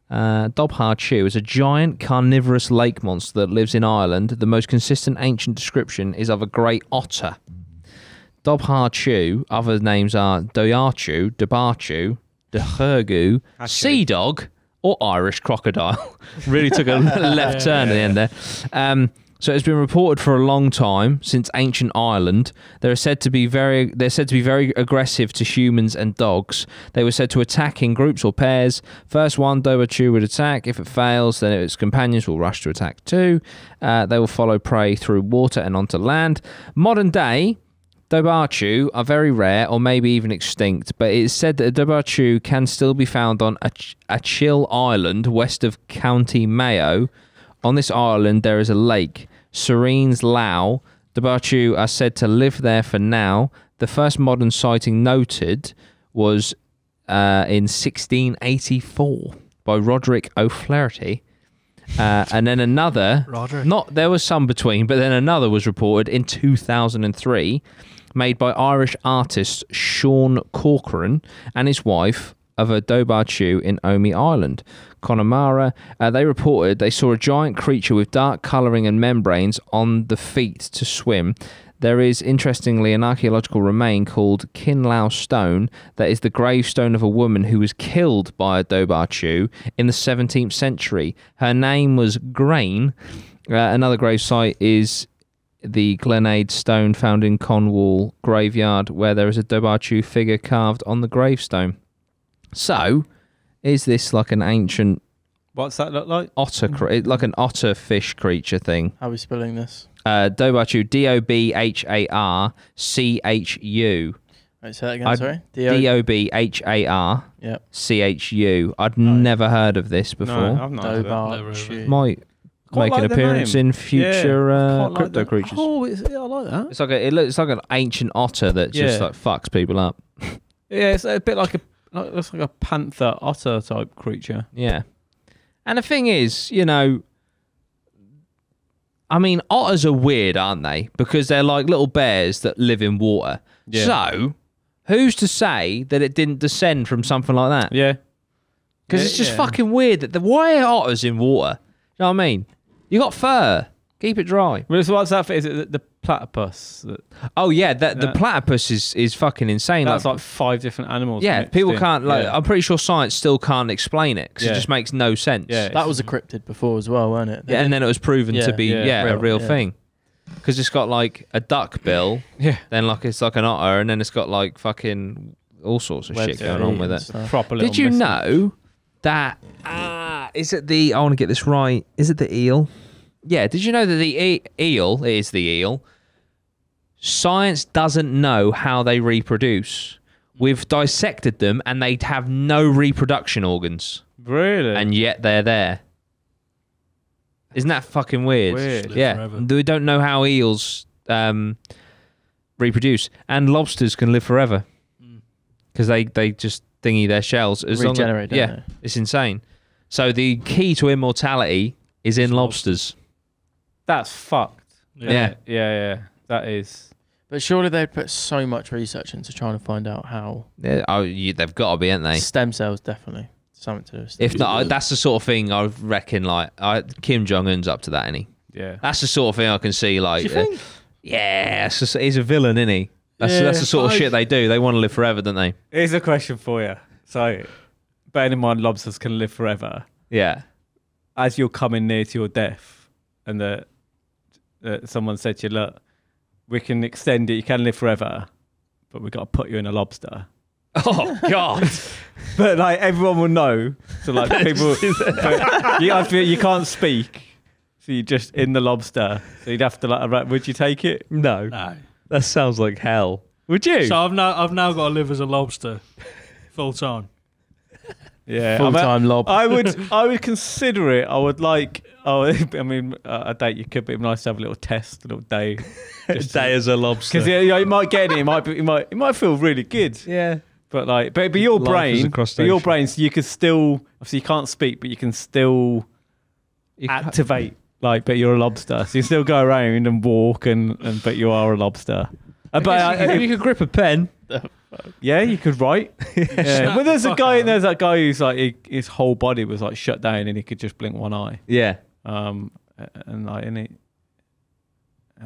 Dabha Chu is a giant carnivorous lake monster that lives in Ireland. The most consistent ancient description is of a great otter. Dabha Chu, other names are Dabha Chu, Dahergu, sea dog, or Irish crocodile. Really took a left turn at the end there. So it's been reported for a long time, since ancient Ireland. They're said to be very aggressive to humans and dogs. They were said to attack in groups or pairs. First one, Dabha Chu would attack. If it fails, then its companions will rush to attack too. They will follow prey through water and onto land. Modern day, Dabha Chu are very rare or maybe even extinct, but it is said that a Dabha Chu can still be found on a chill island west of County Mayo. On this island, there is a lake, Serene's Lough. Dabha Chu are said to live there for now. The first modern sighting noted was in 1684 by Roderick O'Flaherty. And then another, there was some between, but then another was reported in 2003, made by Irish artist Sean Corcoran and his wife, of a Dabha Chu in Omi Island, Connemara. They reported they saw a giant creature with dark colouring and membranes on the feet to swim. There is, interestingly, an archaeological remain called Kinlough Stone that is the gravestone of a woman who was killed by a Dabha Chu in the 17th century. Her name was Grain. Another gravesite is the Glenade Stone found in Cornwall graveyard, where there is a Dabha Chu figure carved on the gravestone. So, is this like an ancient... What's that look like? Otter, like an otter fish creature thing. How are we spelling this? Dabha Chu, D-O-B-H-A-R-C-H-U. Right, say that again, sorry. D-O-B-H-A-R-C-H-U. I'd never heard of this before. No, I've not heard of Dabha Chu. Might make an appearance in future crypto creatures. Oh, I like that. It's like an ancient otter that just like fucks people up. Yeah, it's a bit like looks like a panther otter type creature. Yeah. And the thing is, you know, I mean, otters are weird, aren't they? Because they're like little bears that live in water. Yeah. So, who's to say that it didn't descend from something like that? Yeah. Because it's just fucking weird that why are otters in water? You know what I mean? You got fur. Keep it dry. Well, so what's that for? Is it the platypus? Oh yeah, the platypus is fucking insane. That's like 5 different animals. Yeah, people can't I'm pretty sure science still can't explain it because it just makes no sense. Yeah, that was a cryptid before as well, wasn't it? Yeah, and then it was proven to be a real thing because it's got like a duck bill. Yeah. Then it's like an otter, and then it's got like fucking all sorts of shit going on with it. Proper. Did you know that? Is it the? I want to get this right. Is it the eel? Yeah, did you know that the eel is the eel? Science doesn't know how they reproduce. We've dissected them and they have no reproduction organs. Really? And yet they're there. Isn't that fucking weird? Yeah. We don't know how eels reproduce. And lobsters can live forever. Because they just thingy their shells. Regenerate, don't they? It's insane. So the key to immortality is in lobsters. That's fucked. Yeah. That is. But surely they'd put so much research into trying to find out how. Yeah, they've got to be, haven't they? Stem cells, definitely. Something to do with If not, that's the sort of thing I reckon, like, Kim Jong-un's up to that, isn't he? Yeah. That's the sort of thing I can see, like. Do you think? Yeah, he's a villain, isn't he? That's the sort of shit they do. They want to live forever, don't they? Here's a question for you. So, bearing in mind lobsters can live forever. Yeah. As you're coming near to your death and someone said to you, look, we can extend it, you can live forever, but we've got to put you in a lobster. Oh, God. But, like, everyone will know. So, like, people... you can't speak. So you're just in the lobster. So you'd have to, like... Would you take it? No. That sounds like hell. Would you? So I've now got to live as a lobster full time. Yeah, full-time lob. I would consider it. I would like. I mean, a date you could, but it'd be nice to have a little test, a little day. Day as a lobster. Because you might get it. It might feel really good. Yeah. But like, but your brain, so you could still. Obviously, you can't speak, but you can still activate. Like, but you're a lobster, so you still go around and walk, but you are a lobster. But you could grip a pen. Yeah, you could write. Yeah. But there's that guy who's like his whole body was like shut down and he could just blink one eye. Yeah. And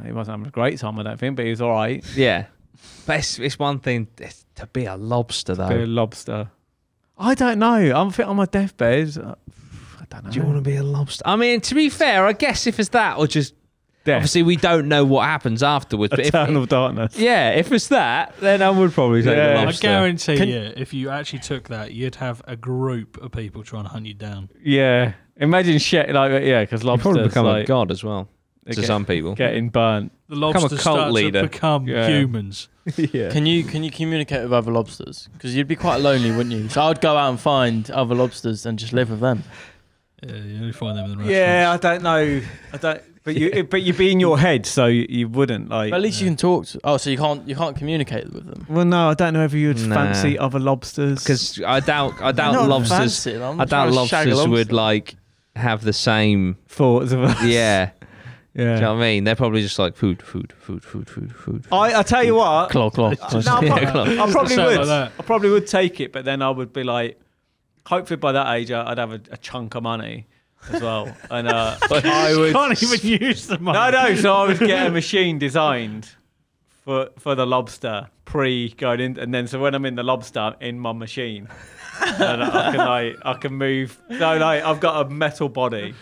he wasn't having a great time, I don't think, but he was all right. Yeah. But it's one thing to be a lobster, though. Be a lobster. I don't know. I'm fit on my deathbed. I don't know. Do you want to be a lobster? I mean, to be fair, I guess if it's that or just Death. Obviously, we don't know what happens afterwards. But Eternal darkness. Yeah, if it's that, then I would probably take the I lobster. guarantee you, if you actually took that, you'd have a group of people trying to hunt you down. Yeah. Imagine shit because You lobsters probably become like, a god as well to some people. getting burnt. The lobsters cult start leader. to become humans. Yeah. Can you communicate with other lobsters? Because you'd be quite lonely, wouldn't you? So I'd go out and find other lobsters and just live with them. Yeah, you only find them in the restaurants. Yeah, I don't know. But you'd be in your head, so you wouldn't like. But at least you can talk. So you can't communicate with them. Well, no, I don't know if you'd fancy other lobsters. Because I doubt Not lobsters. fancy, I'm I not doubt trying to shag a lobsters would lobster. like have the same. thoughts of us. Yeah. Do you Yeah. know what I mean? They're probably just like food. I tell you what. Claw. No, I probably Sound would. like that. I probably would take it, but then I would be like, hopefully by that age, I'd have a chunk of money as well, and I would. Can't even use the money. No. So I would get a machine designed for the lobster going in, and then so when I'm in the lobster, I'm in my machine, and I can move. No, I've got a metal body.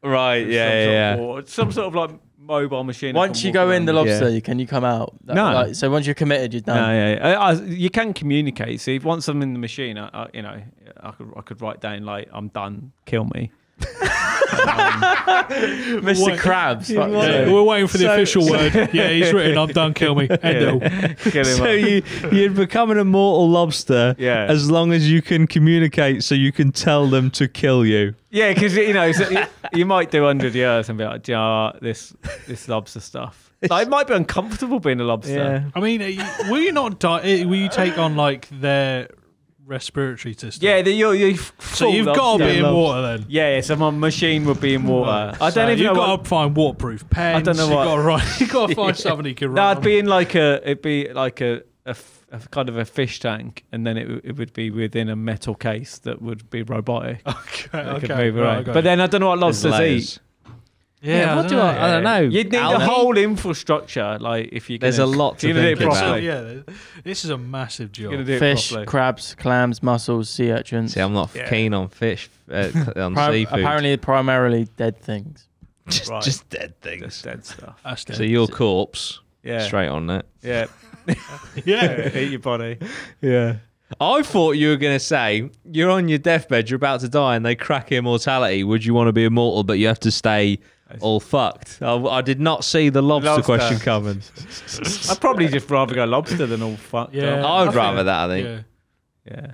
Right. Yeah. Or some sort of like mobile machine. Once you go in the lobster, can you come out? No. So once you're committed, you're done. No, you can communicate. See, once I'm in the machine, I could write down like I'm done. Kill me. Mr. Krabs. fuck Yeah, you. we're waiting for the official word. Yeah, he's written, I'm done, kill me. End Kill him So up. you'd become an immortal lobster as long as you can communicate, so you can tell them to kill you. Yeah, because you might do 100 years and be like, this lobster stuff. Like, it might be uncomfortable being a lobster. I mean, will you not die? Will you take on like their respiratory system? Yeah, you're So you've got to be in water then. Yeah, so my machine would be in water. I don't even know You've what. got to find waterproof pens. I don't know what. You've got to find something you can No, run. it'd be in like a kind of a fish tank, and then it would be within a metal case that would be robotic. Okay. Could move right, around. okay. But then I don't know what lobsters eat. Yeah, what do I don't know. You'd need a Algae? whole infrastructure, like if you. There's a lot to do it think about. properly. Yeah, this is a massive job. You're gonna do it Fish, properly. crabs, clams, mussels, sea urchins. See, I'm not keen on fish, on seafood. Apparently, primarily dead things. Right. Just dead things. Just dead stuff. That's So your corpse, Yeah. straight on that. Yeah. yeah. Eat your body. Yeah. I thought you were going to say, you're on your deathbed, you're about to die, and they crack immortality. Would you want to be immortal, but you have to stay all fucked? I did not see the lobster question coming. I'd probably just rather go lobster than all fucked Yeah. up. I would rather that, I think. Yeah. Yeah.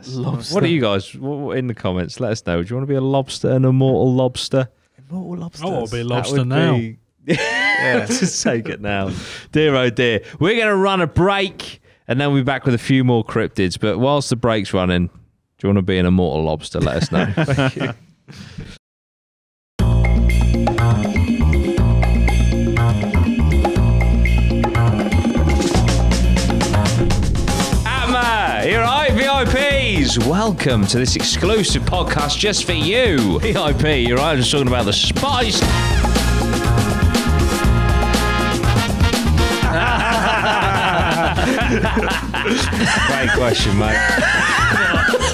Lobster. What are you guys, in the comments, let us know. Do you want to be a lobster, an immortal lobster? Immortal lobsters. I want to be a That lobster would now. be- Just take it now. Dear oh dear. We're going to run a break and then we'll be back with a few more cryptids. But whilst the break's running, do you want to be an immortal lobster? Let us know. Thank you. APMA, you're right, VIPs. Welcome to this exclusive podcast just for you. VIP, you're right, I'm just talking about the spice. Great question, mate.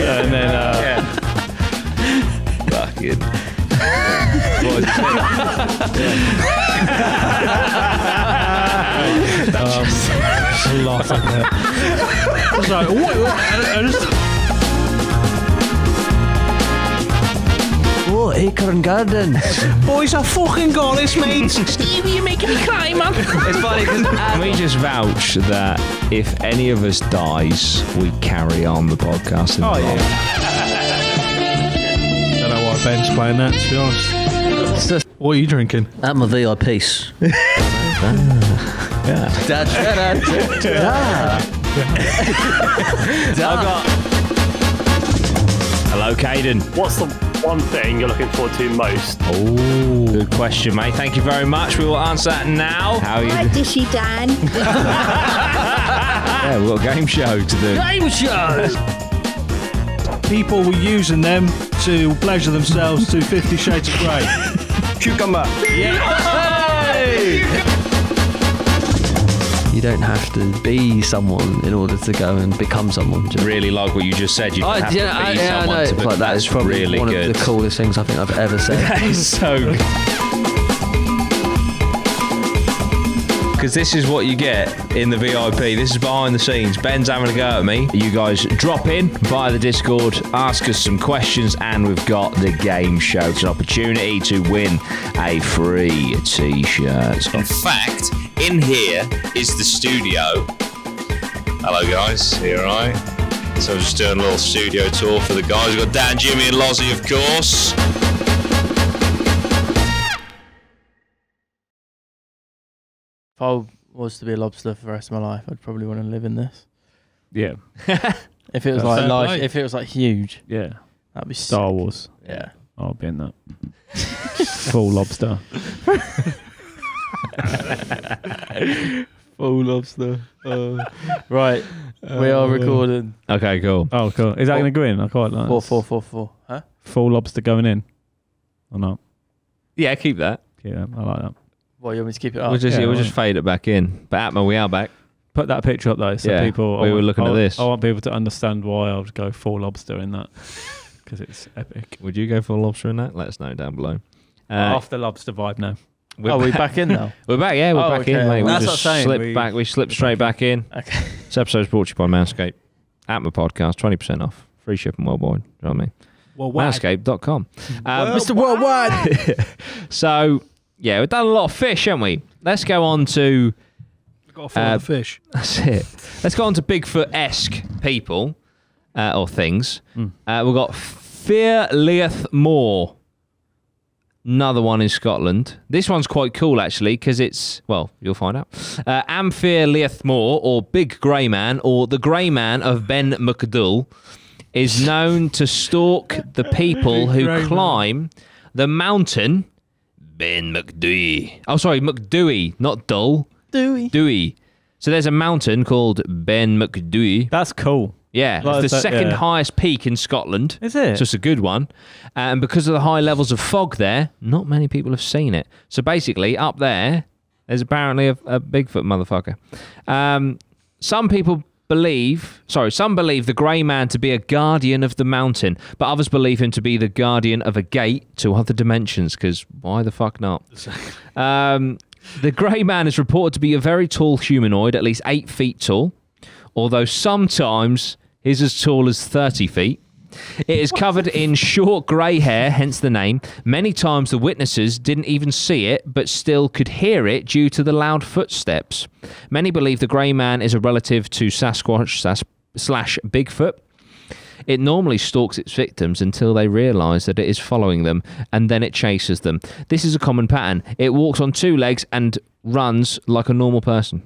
And then, Fucking. What was it? Laugh at that. I was like, what? I just, Oh, Acorn Garden. boys, I fucking got this, mate. You're making me cry, man. It's funny because can we just vouch that if any of us dies, we carry on the podcast? oh yeah. don't know why Ben's playing that, to be honest. What are you drinking? I'm a VIP's. Yeah. Hello, Caden. What's the one thing you're looking forward to most? Oh, good question, mate. Thank you very much. We will answer that now. How are you? Hi, Dishy Dan. Yeah, we've got a game show to do. Game show. People were using them to pleasure themselves to 50 Shades of Grey. Cucumber. You don't have to be someone in order to go and become someone. Do you know? Really like what you just said. You don't have to be I someone know. to be. Like, that is probably really one good. of the coolest things I think I've ever said. That is so good. because this is what you get in the VIP. This is behind the scenes. Ben's having a go at me. You guys drop in via the Discord, ask us some questions, and we've got the game show. It's an opportunity to win a free t-shirt. In fact, in here is the studio. Hello guys, you alright? So I'm just doing a little studio tour for the guys. We've got Dan, Jimmy and Lozzie, of course. If I was to be a lobster for the rest of my life, I'd probably want to live in this. Yeah. If it was like life, if it was like huge, Yeah. that'd be Star sick. Wars. Yeah. I'll be in that. Full lobster. Full lobster. Right. We are recording. Okay, cool. Oh, cool. Is that going to go in? I quite like that. 4. Huh? Full lobster going in? Or not? Yeah, keep that. Yeah, I like that. What, you want me to keep it up? We'll just, yeah, we'll right. just fade it back in. But APMA, we are back. Put that picture up though, so Yeah, people. we were looking at this. I want people to understand why I would go full lobster in that, because it's epic. Would you go for a lobster in that? Let us know down below. Off the lobster vibe now. We're back in now. We're back, yeah, we're Oh, back in, okay. mate. We That's just what I'm saying, slipped back. We slipped straight back in. Okay. This episode's brought to you by Manscaped. APMA podcast, 20% off. Free shipping worldwide. Do you know what I mean? Well, Manscaped.com. Mr. Worldwide. So, yeah, we've done a lot of fish, haven't we? Let's go on to... Got to follow the fish. That's it. Let's go on to Bigfoot-esque people or things. We've got Fear Leith Moor. Another one in Scotland. This one's quite cool, actually, because it's... Well, you'll find out. Amphir Leith Moor, or Big Grey Man, or the Grey Man of Ben Macdul, is known to stalk the people who climb the mountain... Ben Macdui. Oh, sorry, Macdui, not Dull. Dewey. So there's a mountain called Ben Macdui. that's cool. Yeah, Like it's the that, second yeah. highest peak in Scotland. Is it? So it's a good one. And because of the high levels of fog there, not many people have seen it. So basically, up there, there's apparently a Bigfoot motherfucker. Some believe the Grey Man to be a guardian of the mountain, but others believe him to be the guardian of a gate to other dimensions, because why the fuck not? The Grey Man is reported to be a very tall humanoid, at least 8 feet tall, although sometimes he's as tall as 30 feet. It is covered in short grey hair, hence the name. Many times the witnesses didn't even see it, but still could hear it due to the loud footsteps. Many believe the Grey Man is a relative to Sasquatch slash Bigfoot. It normally stalks its victims until they realise that it is following them, and then it chases them. This is a common pattern. It walks on 2 legs and runs like a normal person.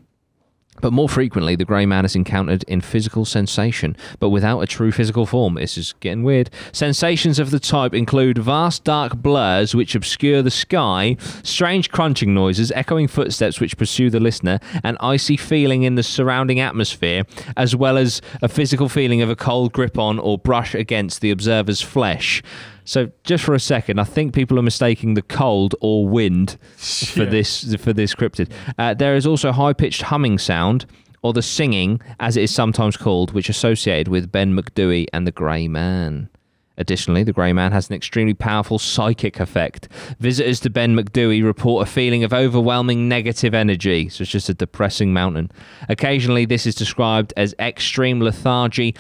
But more frequently, the Grey Man is encountered in physical sensation, but without a true physical form. This is getting weird. Sensations of the type include vast dark blurs which obscure the sky, strange crunching noises, echoing footsteps which pursue the listener, an icy feeling in the surrounding atmosphere, as well as a physical feeling of a cold grip on or brush against the observer's flesh. So just for a second, I think people are mistaking the cold or wind for this cryptid. There is also high-pitched humming sound, or the singing, as it is sometimes called, which is associated with Ben Macdui and the Grey Man. Additionally, the Grey Man has an extremely powerful psychic effect. Visitors to Ben Macdui report a feeling of overwhelming negative energy, so it's just a depressing mountain. Occasionally, this is described as extreme lethargy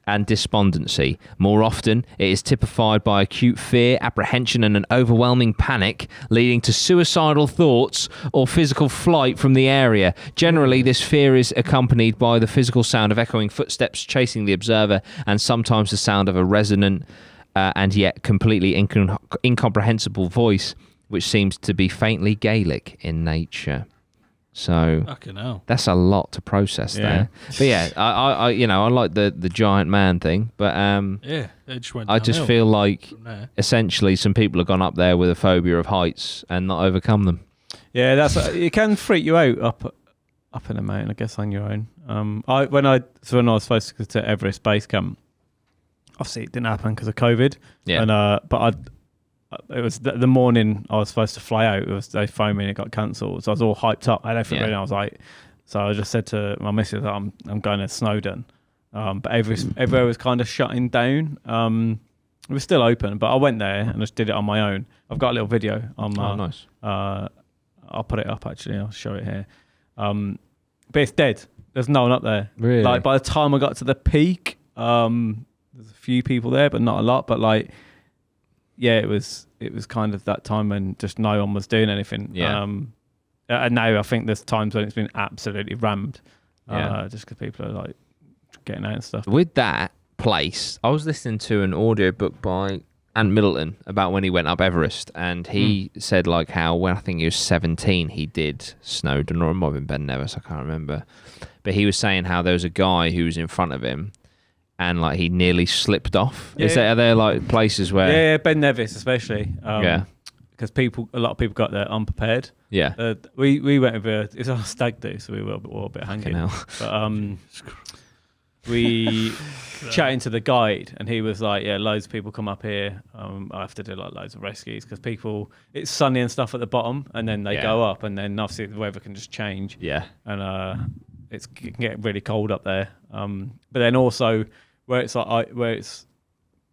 and despondency. More often, it is typified by acute fear, apprehension, and an overwhelming panic, leading to suicidal thoughts or physical flight from the area. Generally, this fear is accompanied by the physical sound of echoing footsteps chasing the observer, and sometimes the sound of a resonant and yet completely incomprehensible voice, which seems to be faintly Gaelic in nature. So Fucking hell. that's a lot to process there. But yeah, I like the giant man thing, but Yeah, it just went I just downhill feel like from there. essentially some people have gone up there with a phobia of heights and not overcome them. Yeah, it can freak you out up in a mountain, I guess, on your own. When I was supposed to go to Everest Base Camp, obviously it didn't happen because of COVID. Yeah. And but it was the morning I was supposed to fly out. They phoned me and it got cancelled. So I was all hyped up. I had everything ready. I was like, so I just said to my missus, I'm going to Snowdon. But everywhere was kind of shutting down. It was still open, but I went there and just did it on my own. I've got a little video on Oh, nice. I'll put it up actually. I'll show it here. But it's dead. There's no one up there. Really? Like by the time I got to the peak, there's a few people there, but not a lot. But like, yeah, it was kind of that time when just no one was doing anything. Yeah. And now I think there's times when it's been absolutely rammed. Yeah. Just because people are like getting out and stuff. With that place, I was listening to an audio book by Ant Middleton about when he went up Everest, and he said like how when I think he was 17 he did Snowdon, or it might have been Ben Nevis, I can't remember, but he was saying how there was a guy who was in front of him and like he nearly slipped off. Are there like places where yeah, Ben Nevis especially, because a lot of people got there unprepared. We went with it's our stag do, so we were all a bit hanging. But we chatting to the guide, and he was like, yeah, loads of people come up here. I have to do like loads of rescues because it's sunny and stuff at the bottom, and then they go up, and then obviously the weather can just change. And it can get really cold up there. But then also where it's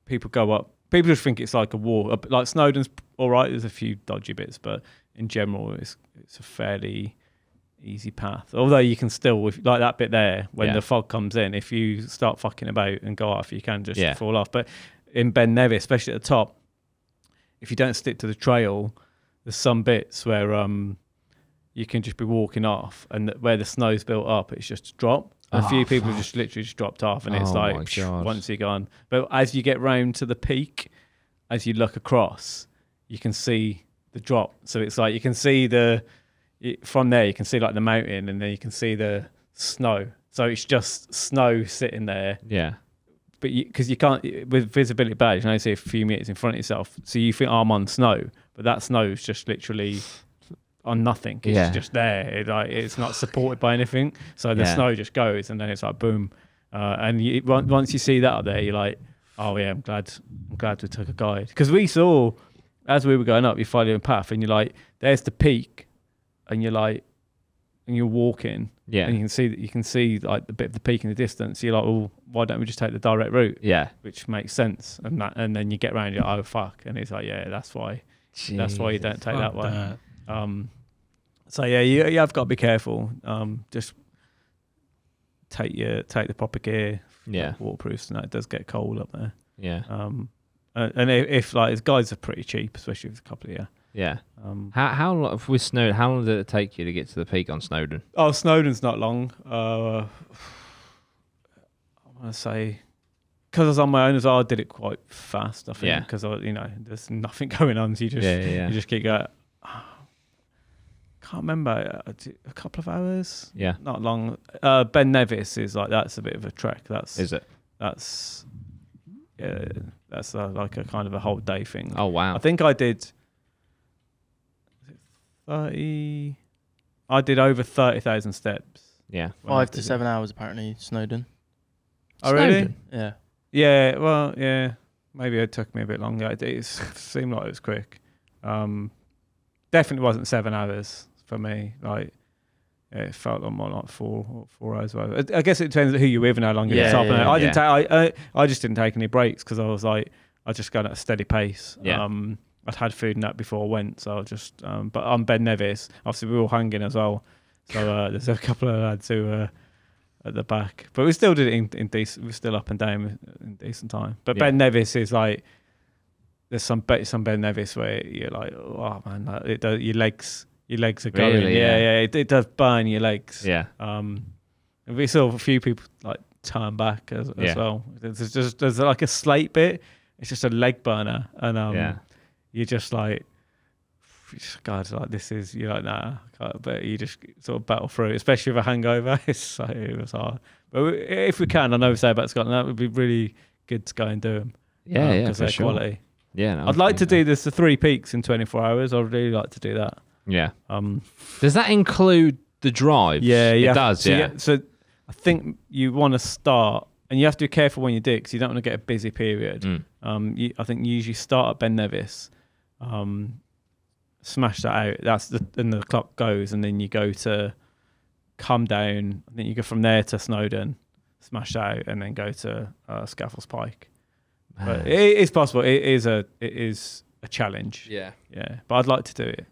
people go up, people just think it's like a wall. Like Snowdon's all right. There's a few dodgy bits, but in general, it's a fairly easy path. Although you can still, like that bit there, when the fog comes in, if you start fucking about and go off, you can just fall off. But in Ben Nevis, especially at the top, if you don't stick to the trail, there's some bits where you can just be walking off, and where the snow's built up, it's just a drop. A few people just literally just dropped off, and it's like once you're gone. But as you get round to the peak, as you look across, you can see the drop. So it's like you can see from there you can see like the mountain, and then you can see the snow. So it's just snow sitting there. Yeah. But because you can't, with visibility bad, you can only see a few meters in front of yourself. So you think, I'm on snow, but that snow is just literally on nothing. It's just there. It's not supported by anything. So the snow just goes, and then it's like boom. And once you see that up there, you're like, oh yeah, I'm glad we took a guide. Because we saw, as we were going up, you follow a path, and you're like, there's the peak, and you're like, and you're walking, and you can see like the bit of the peak in the distance. You're like, oh, why don't we just take the direct route? Yeah, which makes sense. And then you get around, you're like, oh fuck, and it's like, yeah, that's why you don't take that way. So yeah, you have got to be careful. Just take the proper gear. Yeah, waterproofs, and that. It does get cold up there. Yeah. And if like guides are pretty cheap, especially with a couple of Yeah. How long with Snowdon? How long did it take you to get to the peak on Snowdon? Oh, Snowdon's not long. I want to say, because I was on my own as well, I did it quite fast. I think because there's nothing going on, so you just keep going. Can't remember, a couple of hours. Yeah, not long. Ben Nevis is like, that's a bit of a trek. Is it? That's like a kind of a whole day thing. Oh wow! I think I did 30. I did over 30,000 steps. Yeah, 5 to 7 hours apparently. Snowdon. Oh really? Yeah. Yeah. Well, yeah. Maybe it took me a bit longer. It seemed like it was quick. Definitely wasn't 7 hours for me. Like, it felt more like 4 hours. I guess it depends on who you're with and how long you're top. I didn't take. I just didn't take any breaks because I was like, I just going at a steady pace. Yeah. I'd had food and that before I went, so I just. But on Ben Nevis, obviously we were all hanging as well. So there's a couple of lads who at the back, but we still did it in decent. We're still up and down in decent time. But Ben Nevis is like, there's some Ben Nevis where you're like, oh man, it does, your legs are going. Really? Yeah. It does burn your legs. Yeah. And we saw a few people like turn back as well. There's like a slate bit. It's just a leg burner, and you're just like, God, like this is, you're like, nah, but you just sort of battle through it, especially with a hangover. It was hard. But if we can, I know we say about Scotland, that would be really good to go and do them. Yeah, because they're sure. quality. Yeah, no, I'd like to do the 3 peaks in 24 hours. I'd really like to do that. Yeah. Does that include the drive? Yeah, it does. So I think you want to start, and you have to be careful when you do it because you don't want to get a busy period. I think you usually start at Ben Nevis, smash that out. Then the clock goes, and then you come down. I think you go from there to Snowdon, smash that out, and then go to Scaffold's Pike. But it is possible. It is a challenge. Yeah. But I'd like to do it.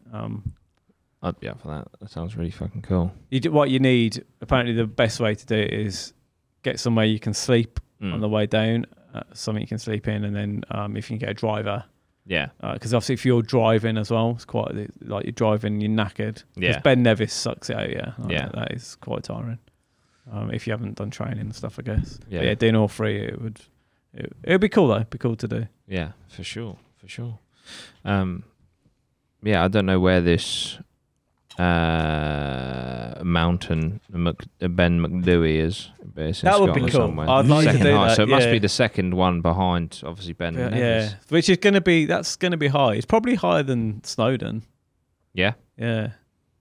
I'd be up for that. That sounds really fucking cool. What you need, apparently the best way to do it is get somewhere you can sleep on the way down, something you can sleep in, and then if you can get a driver. Yeah. Because obviously if you're driving as well, it's quite like you're driving, you're knackered. Yeah. Because Ben Nevis sucks it out, yeah. Yeah. That is quite tiring. If you haven't done training and stuff, I guess. Yeah. But yeah, doing all three, it would be cool though. It'd be cool to do. Yeah, for sure. Yeah, I don't know where this mountain Ben McDewey is. But it's in That would be Scotland cool. somewhere. I'd like to Second do highest, that, so it must yeah. be the second one behind, obviously, Ben Nevis. Yeah, which is that's going to be high. It's probably higher than Snowdon. Yeah? Yeah.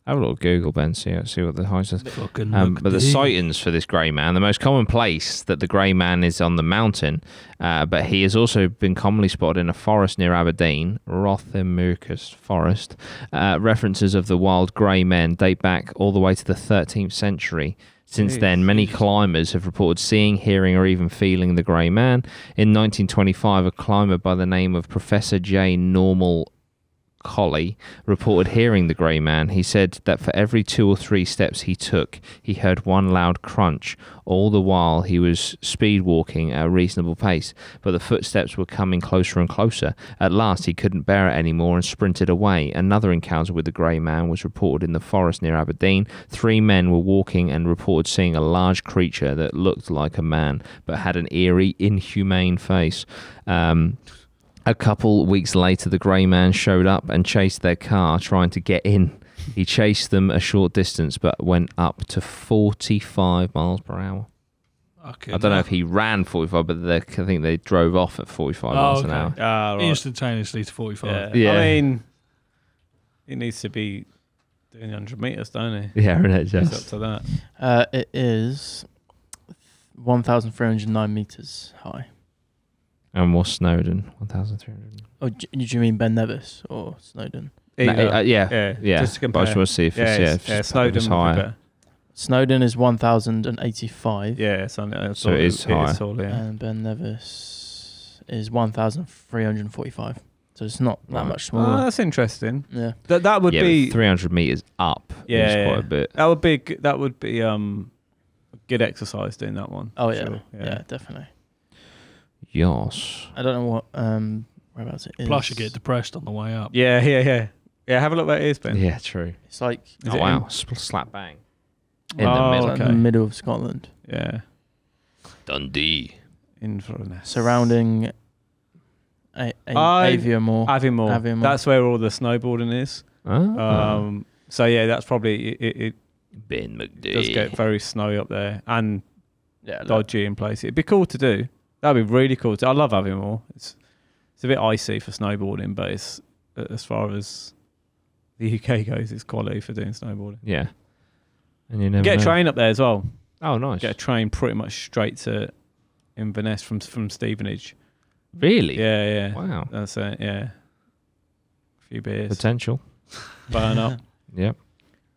Have a little Google, Ben, see what the highest is. Fucking But the McD. sightings for this grey man, the most common place that the grey man is on the mountain, but he has also been commonly spotted in a forest near Aberdeen, Rothiemurchus Forest. References of the wild grey men date back all the way to the 13th century. Since then, many climbers have reported seeing, hearing, or even feeling the grey man. In 1925, a climber by the name of Professor J. Normal Colley reported hearing the grey man. He said that for every 2 or 3 steps he took, he heard one loud crunch. All the while he was speed walking at a reasonable pace, but the footsteps were coming closer and closer. At last he couldn't bear it anymore and sprinted away. Another encounter with the grey man was reported in the forest near Aberdeen. 3 men were walking and reported seeing a large creature that looked like a man but had an eerie, inhumane face. A couple weeks later, the grey man showed up and chased their car, trying to get in. He chased them a short distance, but went up to 45 miles per hour. Okay, I don't know if he ran 45, but I think they drove off at 45 miles an hour. Right. Instantaneously to 45. Yeah. Yeah. I mean, he needs to be doing 100 metres, don't he? Yeah, isn't it, It's just? up to that. It is 1,309 meters high. And what's Snowdon? 1,300. Oh, do you mean Ben Nevis or Snowdon? Either. Yeah. Just to But I just compare. want to see if it's Snowdon would be higher. better. Snowdon is 1,085. Yeah, So it is It higher. is tall, yeah. And Ben Nevis is 1,345. So it's not that Right. much Oh, smaller. that's interesting. Yeah. That would Yeah, be but 300 meters up is quite a bit. That would be good exercise doing that one. Oh, for yeah. sure. Yeah, definitely. Yes. I don't know what whereabouts it is. Plus, you get depressed on the way up. Yeah. Have a look where it is, Ben. Yeah, true. It's like Is Oh, it wow. Slap bang. In Oh, the middle. in okay. the middle of Scotland, Yeah. Dundee. Inverness. surrounding Aviemore. Aviemore. That's where all the snowboarding is. Oh. So yeah, that's probably it Ben McD. does get very snowy up there and Yeah, dodgy in places. It'd be cool to do. That'd be really cool. I love Aviemore. It's a bit icy for snowboarding, but it's as far as the UK goes, it's quality for doing snowboarding. Yeah. And you never Get a know. train up there as well. Oh, nice. Get a train pretty much straight to Inverness from Stevenage. Really? Yeah. Wow. That's it. Yeah. A few beers. Potential. Burn up. Yep.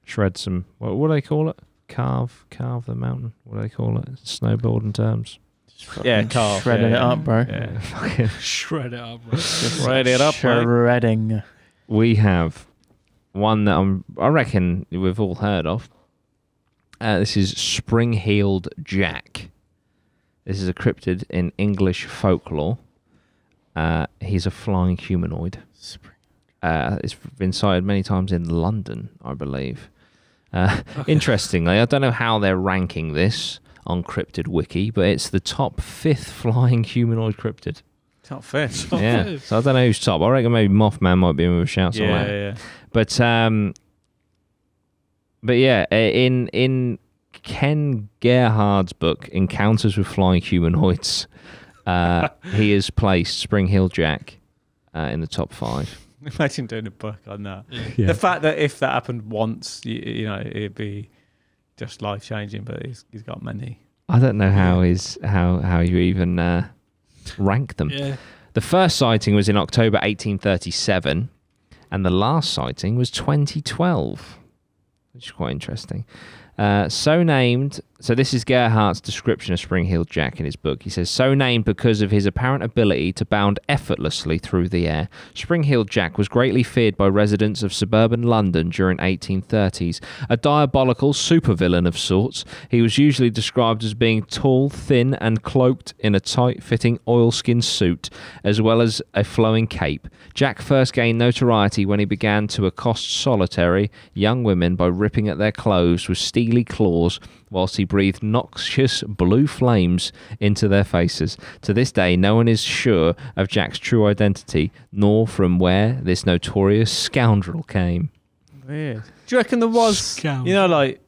Shred some. What do they call it? Carve the mountain. What do they call it? Snowboarding terms. Yeah, carve. Shredding yeah, it up, bro. Yeah. Shred it up, bro. Shred it up, mate. Shredding. We have one that I reckon we've all heard of. This is Spring-Heeled Jack. This is a cryptid in English folklore. He's a flying humanoid. It's been sighted many times in London, I believe. Interestingly, I don't know how they're ranking this on Cryptid Wiki, but it's the top 5th flying humanoid cryptid. Top fifth. Yeah, so I don't know who's top. I reckon maybe Mothman might be in with a shout somewhere. Yeah. But yeah, in Ken Gerhard's book, Encounters with Flying Humanoids, he has placed Spring-Heeled Jack in the top 5. Imagine doing a book on that. Yeah. The fact that if that happened once, you know, it'd be just life changing. But he's got many. I don't know how you even rank them. Yeah. The first sighting was in October 1837, and the last sighting was 2012, which is quite interesting. So named So this is Gerhardt's description of Spring-Heeled Jack in his book. He says, so named because of his apparent ability to bound effortlessly through the air, Spring-Heeled Jack was greatly feared by residents of suburban London during 1830s. A diabolical supervillain of sorts, he was usually described as being tall, thin, and cloaked in a tight-fitting oilskin suit, as well as a flowing cape. Jack first gained notoriety when he began to accost solitary young women by ripping at their clothes with steely claws, whilst he breathed noxious blue flames into their faces. To this day, no one is sure of Jack's true identity, nor from where this notorious scoundrel came. Weird. Do you reckon there was, Scoundrel. you know, like,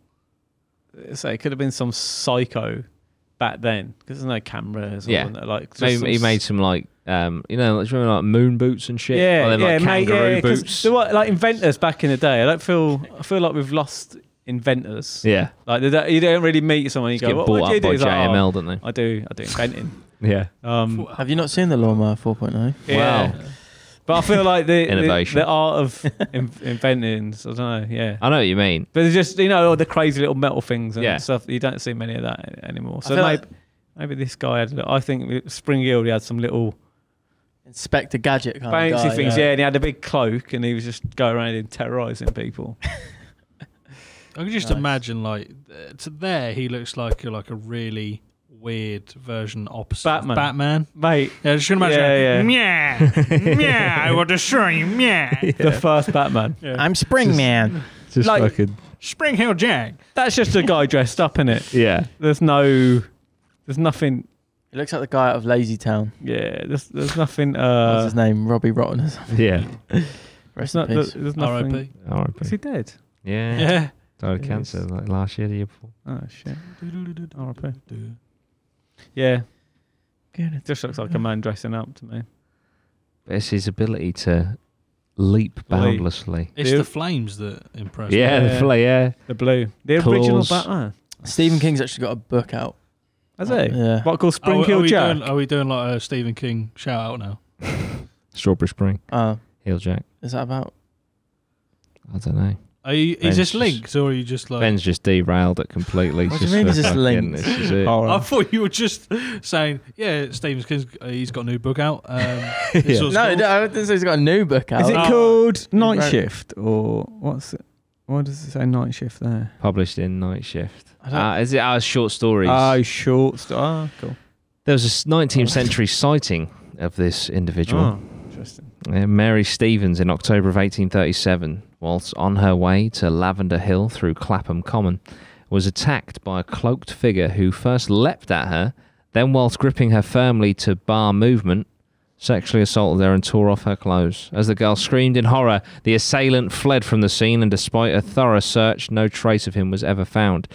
say it could have been some psycho back then, because there's no cameras. Yeah. Or, like, just Maybe some he made some, like, you know, like, remember, like moon boots and shit? Yeah, or them, like, kangaroo 'cause boots. there were like inventors back in the day. I feel like we've lost inventors. Yeah. Like you don't really meet someone. You Get go, what bought do you up do? by He's like, JML, don't they? I do inventing. Yeah. Have you not seen the Lawnmower 4.0? Yeah. Wow. But I feel like the Innovation. the art of inventing. I don't know. Yeah. I know what you mean. But there's just all the crazy little metal things and Yeah. stuff. You don't see many of that anymore. I So feel maybe this guy had. I think with Spring-Heeled, he had some little Inspector Gadget kind bouncy of guy. things. Yeah, and he had a big cloak, and he was just going around and terrorizing people. I can just Nice. imagine, like, to there, he looks like a really weird version opposite Batman. of Batman. Mate, Yeah, just imagine. Yeah, Meow, meow, I will destroy you. Meow. the first Batman. I'm Spring Man. Just Like- fucking... Spring-Heeled Jack. That's just a guy dressed up in it. Yeah. There's nothing. He looks like the guy out of Lazy Town. Yeah, there's nothing. What's his name? Robbie Rotten or something. Yeah. Rest There's, in peace. there's nothing. R.I.P. Is he dead? Yeah. Yeah. Died of It cancer is. like last year, the year before. Oh shit. R.I.P. Yeah, just looks like a man dressing up to me. But it's his ability to leap boundlessly. It's Dude. the flames that impress me. Yeah, Yeah. yeah. The blue, the original Claws. Batman. Stephen King's actually got a book out. Has he? Yeah. What called Are Spring-Heeled we Jack? doing, are we doing like a Stephen King shout out now? Strawberry Spring, Oh, Heel Jack. is that about? I don't know. Is Ben's this just- linked or are you just like... Ben's just derailed it completely. What do you mean it's just fucking- linked? This is it. Oh, I thought you were just saying, yeah, Stephen King's he's got a new book out. This Yeah. No, was cool. I don't think so. He's got a new book out. Is it Oh. called Night Right. Shift or what's it? What does it say? Night Shift there. Published in Night Shift. I don't- Is it short stories? Oh, short. Cool. There was a 19th century sighting of this individual. Oh, interesting. Mary Stevens in October of 1837, whilst on her way to Lavender Hill through Clapham Common, was attacked by a cloaked figure who first leapt at her, then whilst gripping her firmly to bar movement, sexually assaulted her and tore off her clothes. As the girl screamed in horror, the assailant fled from the scene, and despite a thorough search, no trace of him was ever found.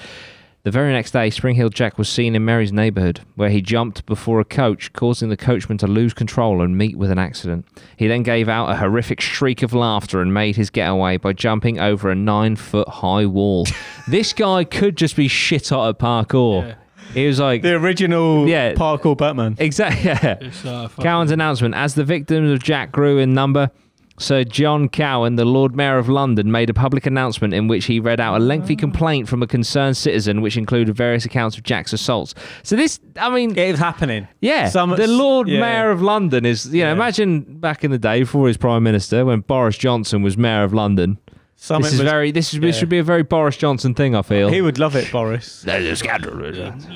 The very next day, Spring-Heeled Jack was seen in Mary's neighbourhood, where he jumped before a coach, causing the coachman to lose control and meet with an accident. He then gave out a horrific shriek of laughter and made his getaway by jumping over a 9-foot-high wall. This guy could just be shit hot at parkour. Yeah. He was like... The original Yeah. parkour Batman. Exactly, yeah. It's, fucking- Cowan's announcement. As the victims of Jack grew in number, Sir John Cowan, the Lord Mayor of London, made a public announcement in which he read out a lengthy complaint from a concerned citizen, which included various accounts of Jack's assaults. So this, I mean, It was happening. yeah, the Lord Mayor of London is, imagine back in the day before he was Prime Minister, when Boris Johnson was Mayor of London. This should be a very Boris Johnson thing, I feel. He would love it, Boris. There's a scandal.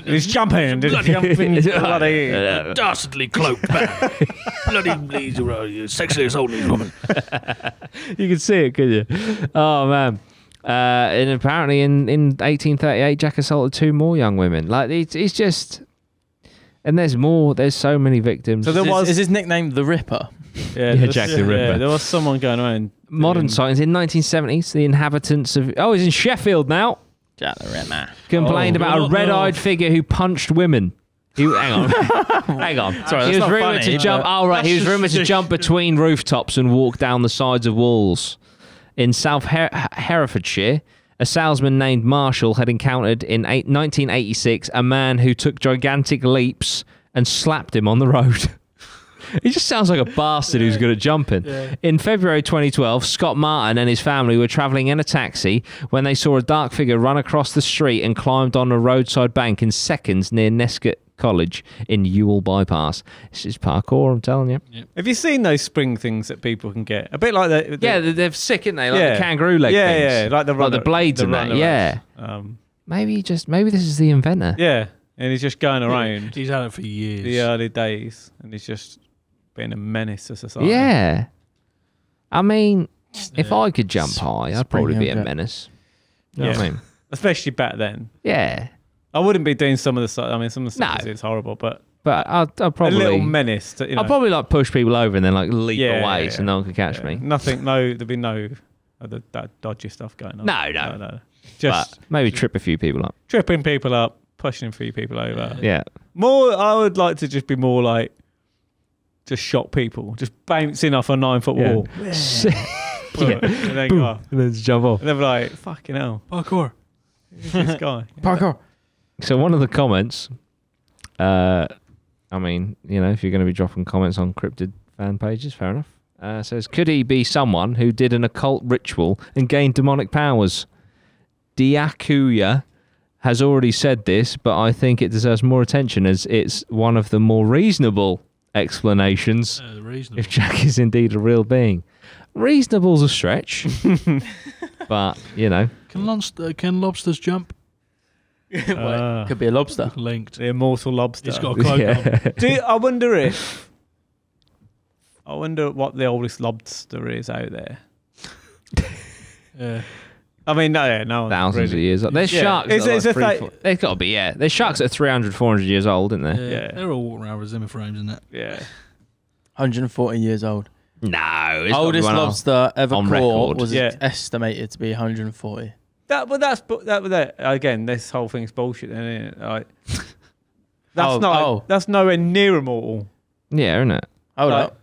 He's jumping. Bloody. Dastardly cloaked man. Bloody sexually assaulting this woman. You can see it, could you? Oh, man. And apparently in 1838, Jack assaulted 2 more young women. Like, it's just... And there's more. There's so many victims. So there was Is his nickname the Ripper? yeah, Jack the Ripper. Yeah, there was someone going around. Modern sightings in 1970s, the inhabitants of... Oh, he's in Sheffield now. Jack the Ripper. Complained Oh, about a not red-eyed figure who punched women. Hang on. Hang on. Sorry, He that's was not rumoured funny, to jump... but- Oh, right. He was That's rumoured to just- jump between rooftops and walk down the sides of walls. In South Herefordshire, a salesman named Marshall had encountered in 1986 a man who took gigantic leaps and slapped him on the road. He just sounds like a bastard who's good at jumping. Yeah. In February 2012, Scott Martin and his family were travelling in a taxi when they saw a dark figure run across the street and climbed on a roadside bank in seconds near Nescott College in Ewell Bypass. This is parkour, I'm telling you. Have you seen those spring things that people can get? A bit like the Yeah, they're sick, aren't they? Like Yeah. the kangaroo leg things. yeah, like the blades the and that. runner Yeah. race. Maybe this is the inventor. Yeah, and he's just going around He's had it for years. the early days, and he's just being a menace to society. Yeah. I mean, if I could jump high, I'd probably be a object. menace. You know what I mean? Especially back then. Yeah. I wouldn't be doing some of the stuff. I mean, some of the stuff No. is horrible, but But I'd a probably... little menace. To, you know. I'd probably like push people over and then like leap Yeah, away yeah, so no one could catch Yeah. me. Nothing. No, there'd be no that dodgy stuff going on. No. Just But maybe trip a few people up. tripping people up, pushing a few people over. Yeah. More, I would like to just be more like, just shock people, just bouncing off a 9-foot Yeah. wall, Yeah. and then go off. And then just jump off. And they'll be like, fucking hell, Parkour. who's this guy? Parkour. So one of the comments, I mean, you know, if you're going to be dropping comments on cryptid fan pages, fair enough. Says, could he be someone who did an occult ritual and gained demonic powers? Diakuya has already said this, but I think it deserves more attention as it's one of the more reasonable explanations Reasonable. if Jack is indeed a real being. Reasonable's a stretch, but, you know. Can lobsters jump? Could be a lobster. Linked. The immortal lobster. He's got a cloak on. I wonder what the oldest lobster is out there. Yeah. I mean, no, Thousands of years old. There's Yeah. sharks. Is that it- are is it like 3 foot. They've got to be, yeah. There's sharks that are 300, 400 years old, isn't there? Yeah. Yeah. They're all walking around with Zimmer frames, isn't it? Yeah. 140 years old. No. It's got to be Oldest one lobster ever on caught record. was Yeah. estimated to be 140. That again. This whole thing's bullshit. Isn't it? Like, that's Oh, not. oh. That's nowhere near immortal. Yeah, isn't it? Hold Like, up.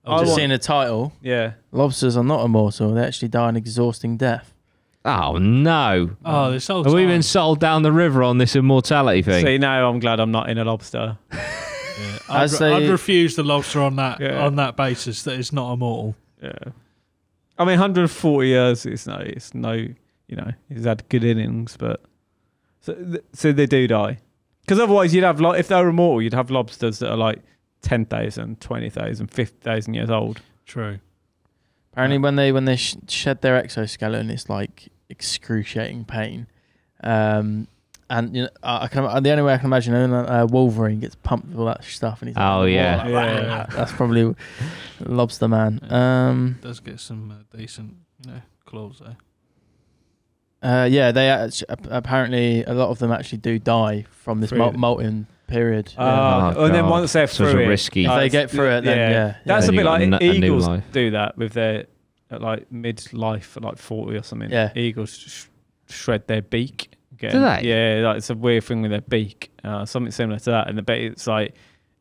I I've just want- seen a title. Yeah. Lobsters are not immortal. They actually die an exhausting death. Oh, no. Oh, this whole Have we time. been sold down the river on this immortality thing? See, now I'm glad I'm not in a lobster. Yeah. As I'd they- refuse the lobster on that Yeah. on that basis that it's not immortal. Yeah. I mean, 140 years. It's no. You know, he's had good innings, but so they do die. Because otherwise, you'd have if they were immortal, you'd have lobsters that are like 10,000, 20,000, 50,000 years old. True. Apparently, when they shed their exoskeleton, it's like excruciating pain. And you know, the only way I can imagine Wolverine gets pumped with all that stuff, and he's Oh, like, yeah. "Whoa," Yeah. that's probably Lobster Man. Does get some decent, claws though. Yeah, they apparently a lot of them actually do die from this Through- molting period. Oh, and then God. once they're So it's through a it, risky- If they get through it, then yeah. That's Then a you bit got like a new eagles life. do that with their at like midlife at like 40 or something. Yeah. Eagles shred their beak. Again. Do they? Yeah, like it's a weird thing with their beak. Something similar to that, and I bet it's like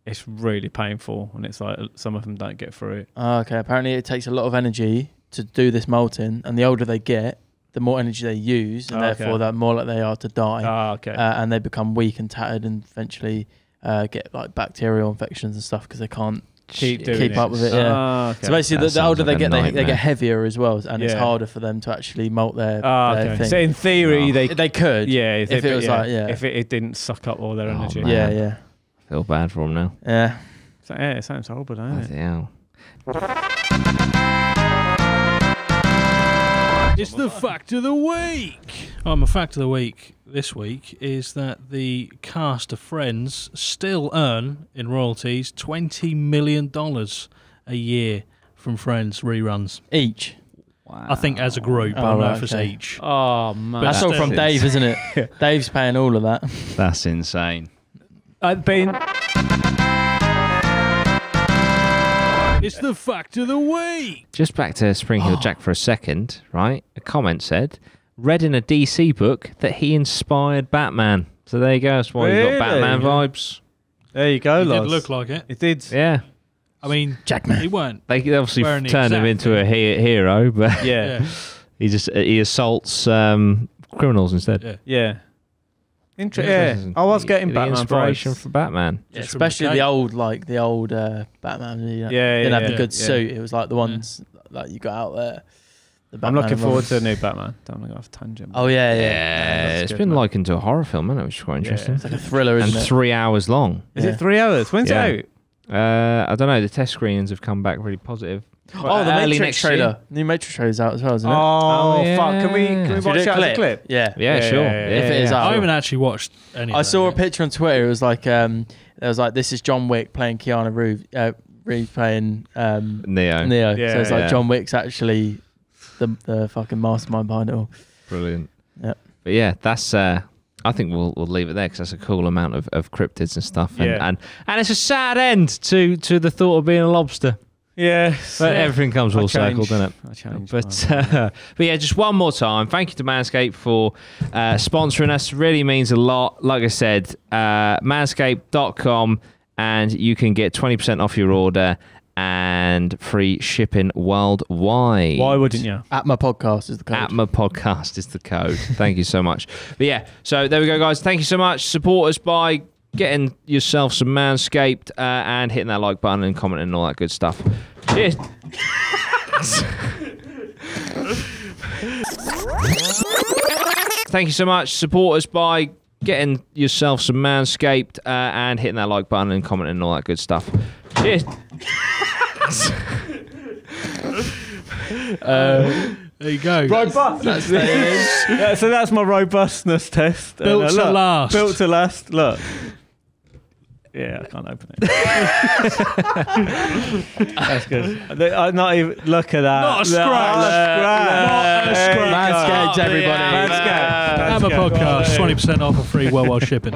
it's really painful, and it's like some of them don't get through it. Okay, apparently it takes a lot of energy to do this molting, and the older they get, the more energy they use, and Okay. therefore the more like they are to die. Okay. And they become weak and tattered, and eventually get like bacterial infections and stuff because they can't keep keep up with it. Yeah. Okay. So basically, That the older sounds they like a get, they nightmare. get heavier as well, and it's Yeah. harder for them to actually molt their Okay. thing. So in theory, Oh. they could, yeah, if it was like if it didn't suck up all their Oh, energy. man. yeah. Feel bad for them now. So, yeah, it sounds horrible, doesn't Bloody it? hell. It's the fact of the week. My fact of the week this week is that the cast of Friends still earn in royalties $20 million a year from Friends reruns. Each. I think as a group. I Oh, don't know right, if it's okay. each. Oh man, That's all from still- Dave, isn't it? Dave's paying all of that. That's insane. I've been. It's the fact of the week. Just back to Spring Hill Jack for a second, right? A comment said, read in a DC book that he inspired Batman. So there you go. That's why you got Really? Batman vibes. There you go, It did Loz. look like it. It did. Yeah. I mean, Jackman. he weren't. They obviously Wearing the turned him exact into a hero, but Yeah. Yeah. he assaults criminals instead. Yeah. Yeah. Yeah, I was getting the Batman inspiration vibes. for Batman. Yeah, especially the old Batman. Didn't have the good suit. It was like the ones like you got out there. I'm looking forward to a new Batman. Don't go off tangent. Oh yeah. It's been likened to a horror film, hasn't it? Which is quite interesting. It's like a thriller, isn't and it? 3 hours long. Is it 3 hours? When's it out? I don't know. The test screenings have come back really positive. Oh, the Matrix trailer. New Matrix trailer's out as well, isn't it? Oh, fuck. Can we watch it as a clip? Yeah. Yeah, sure. If it is out. I haven't actually watched any. I saw a picture on Twitter. It was like, this is John Wick playing Keanu Reeves playing Neo. Yeah, so it's like John Wick's actually the fucking mastermind behind it all. Brilliant. Yeah. But yeah, that's. I think we'll leave it there because that's a cool amount of cryptids and stuff, and it's a sad end to the thought of being a lobster. Yeah, but everything comes full circle, doesn't it? I changed. But yeah, just one more time. Thank you to Manscaped for sponsoring us. Really means a lot. Like I said, manscaped.com, and you can get 20% off your order and free shipping worldwide. Why wouldn't you? APMA podcast is the code. APMA podcast is the code. Thank you so much. But yeah, so there we go, guys. Thank you so much. Support us by getting yourself some Manscaped and hitting that like button and commenting and all that good stuff. Cheers. Thank you so much. Support us by getting yourself some Manscaped and hitting that like button and commenting and all that good stuff. Cheers. There you go. Robust. So that's my robustness test. Built to last. Built to last. Look. Yeah, I can't open it. That's good. I'm not even. Look at that. Not a scratch. Not a scratch. Manscaped, everybody. Manscaped. APMA podcast, 20% off of free worldwide shipping.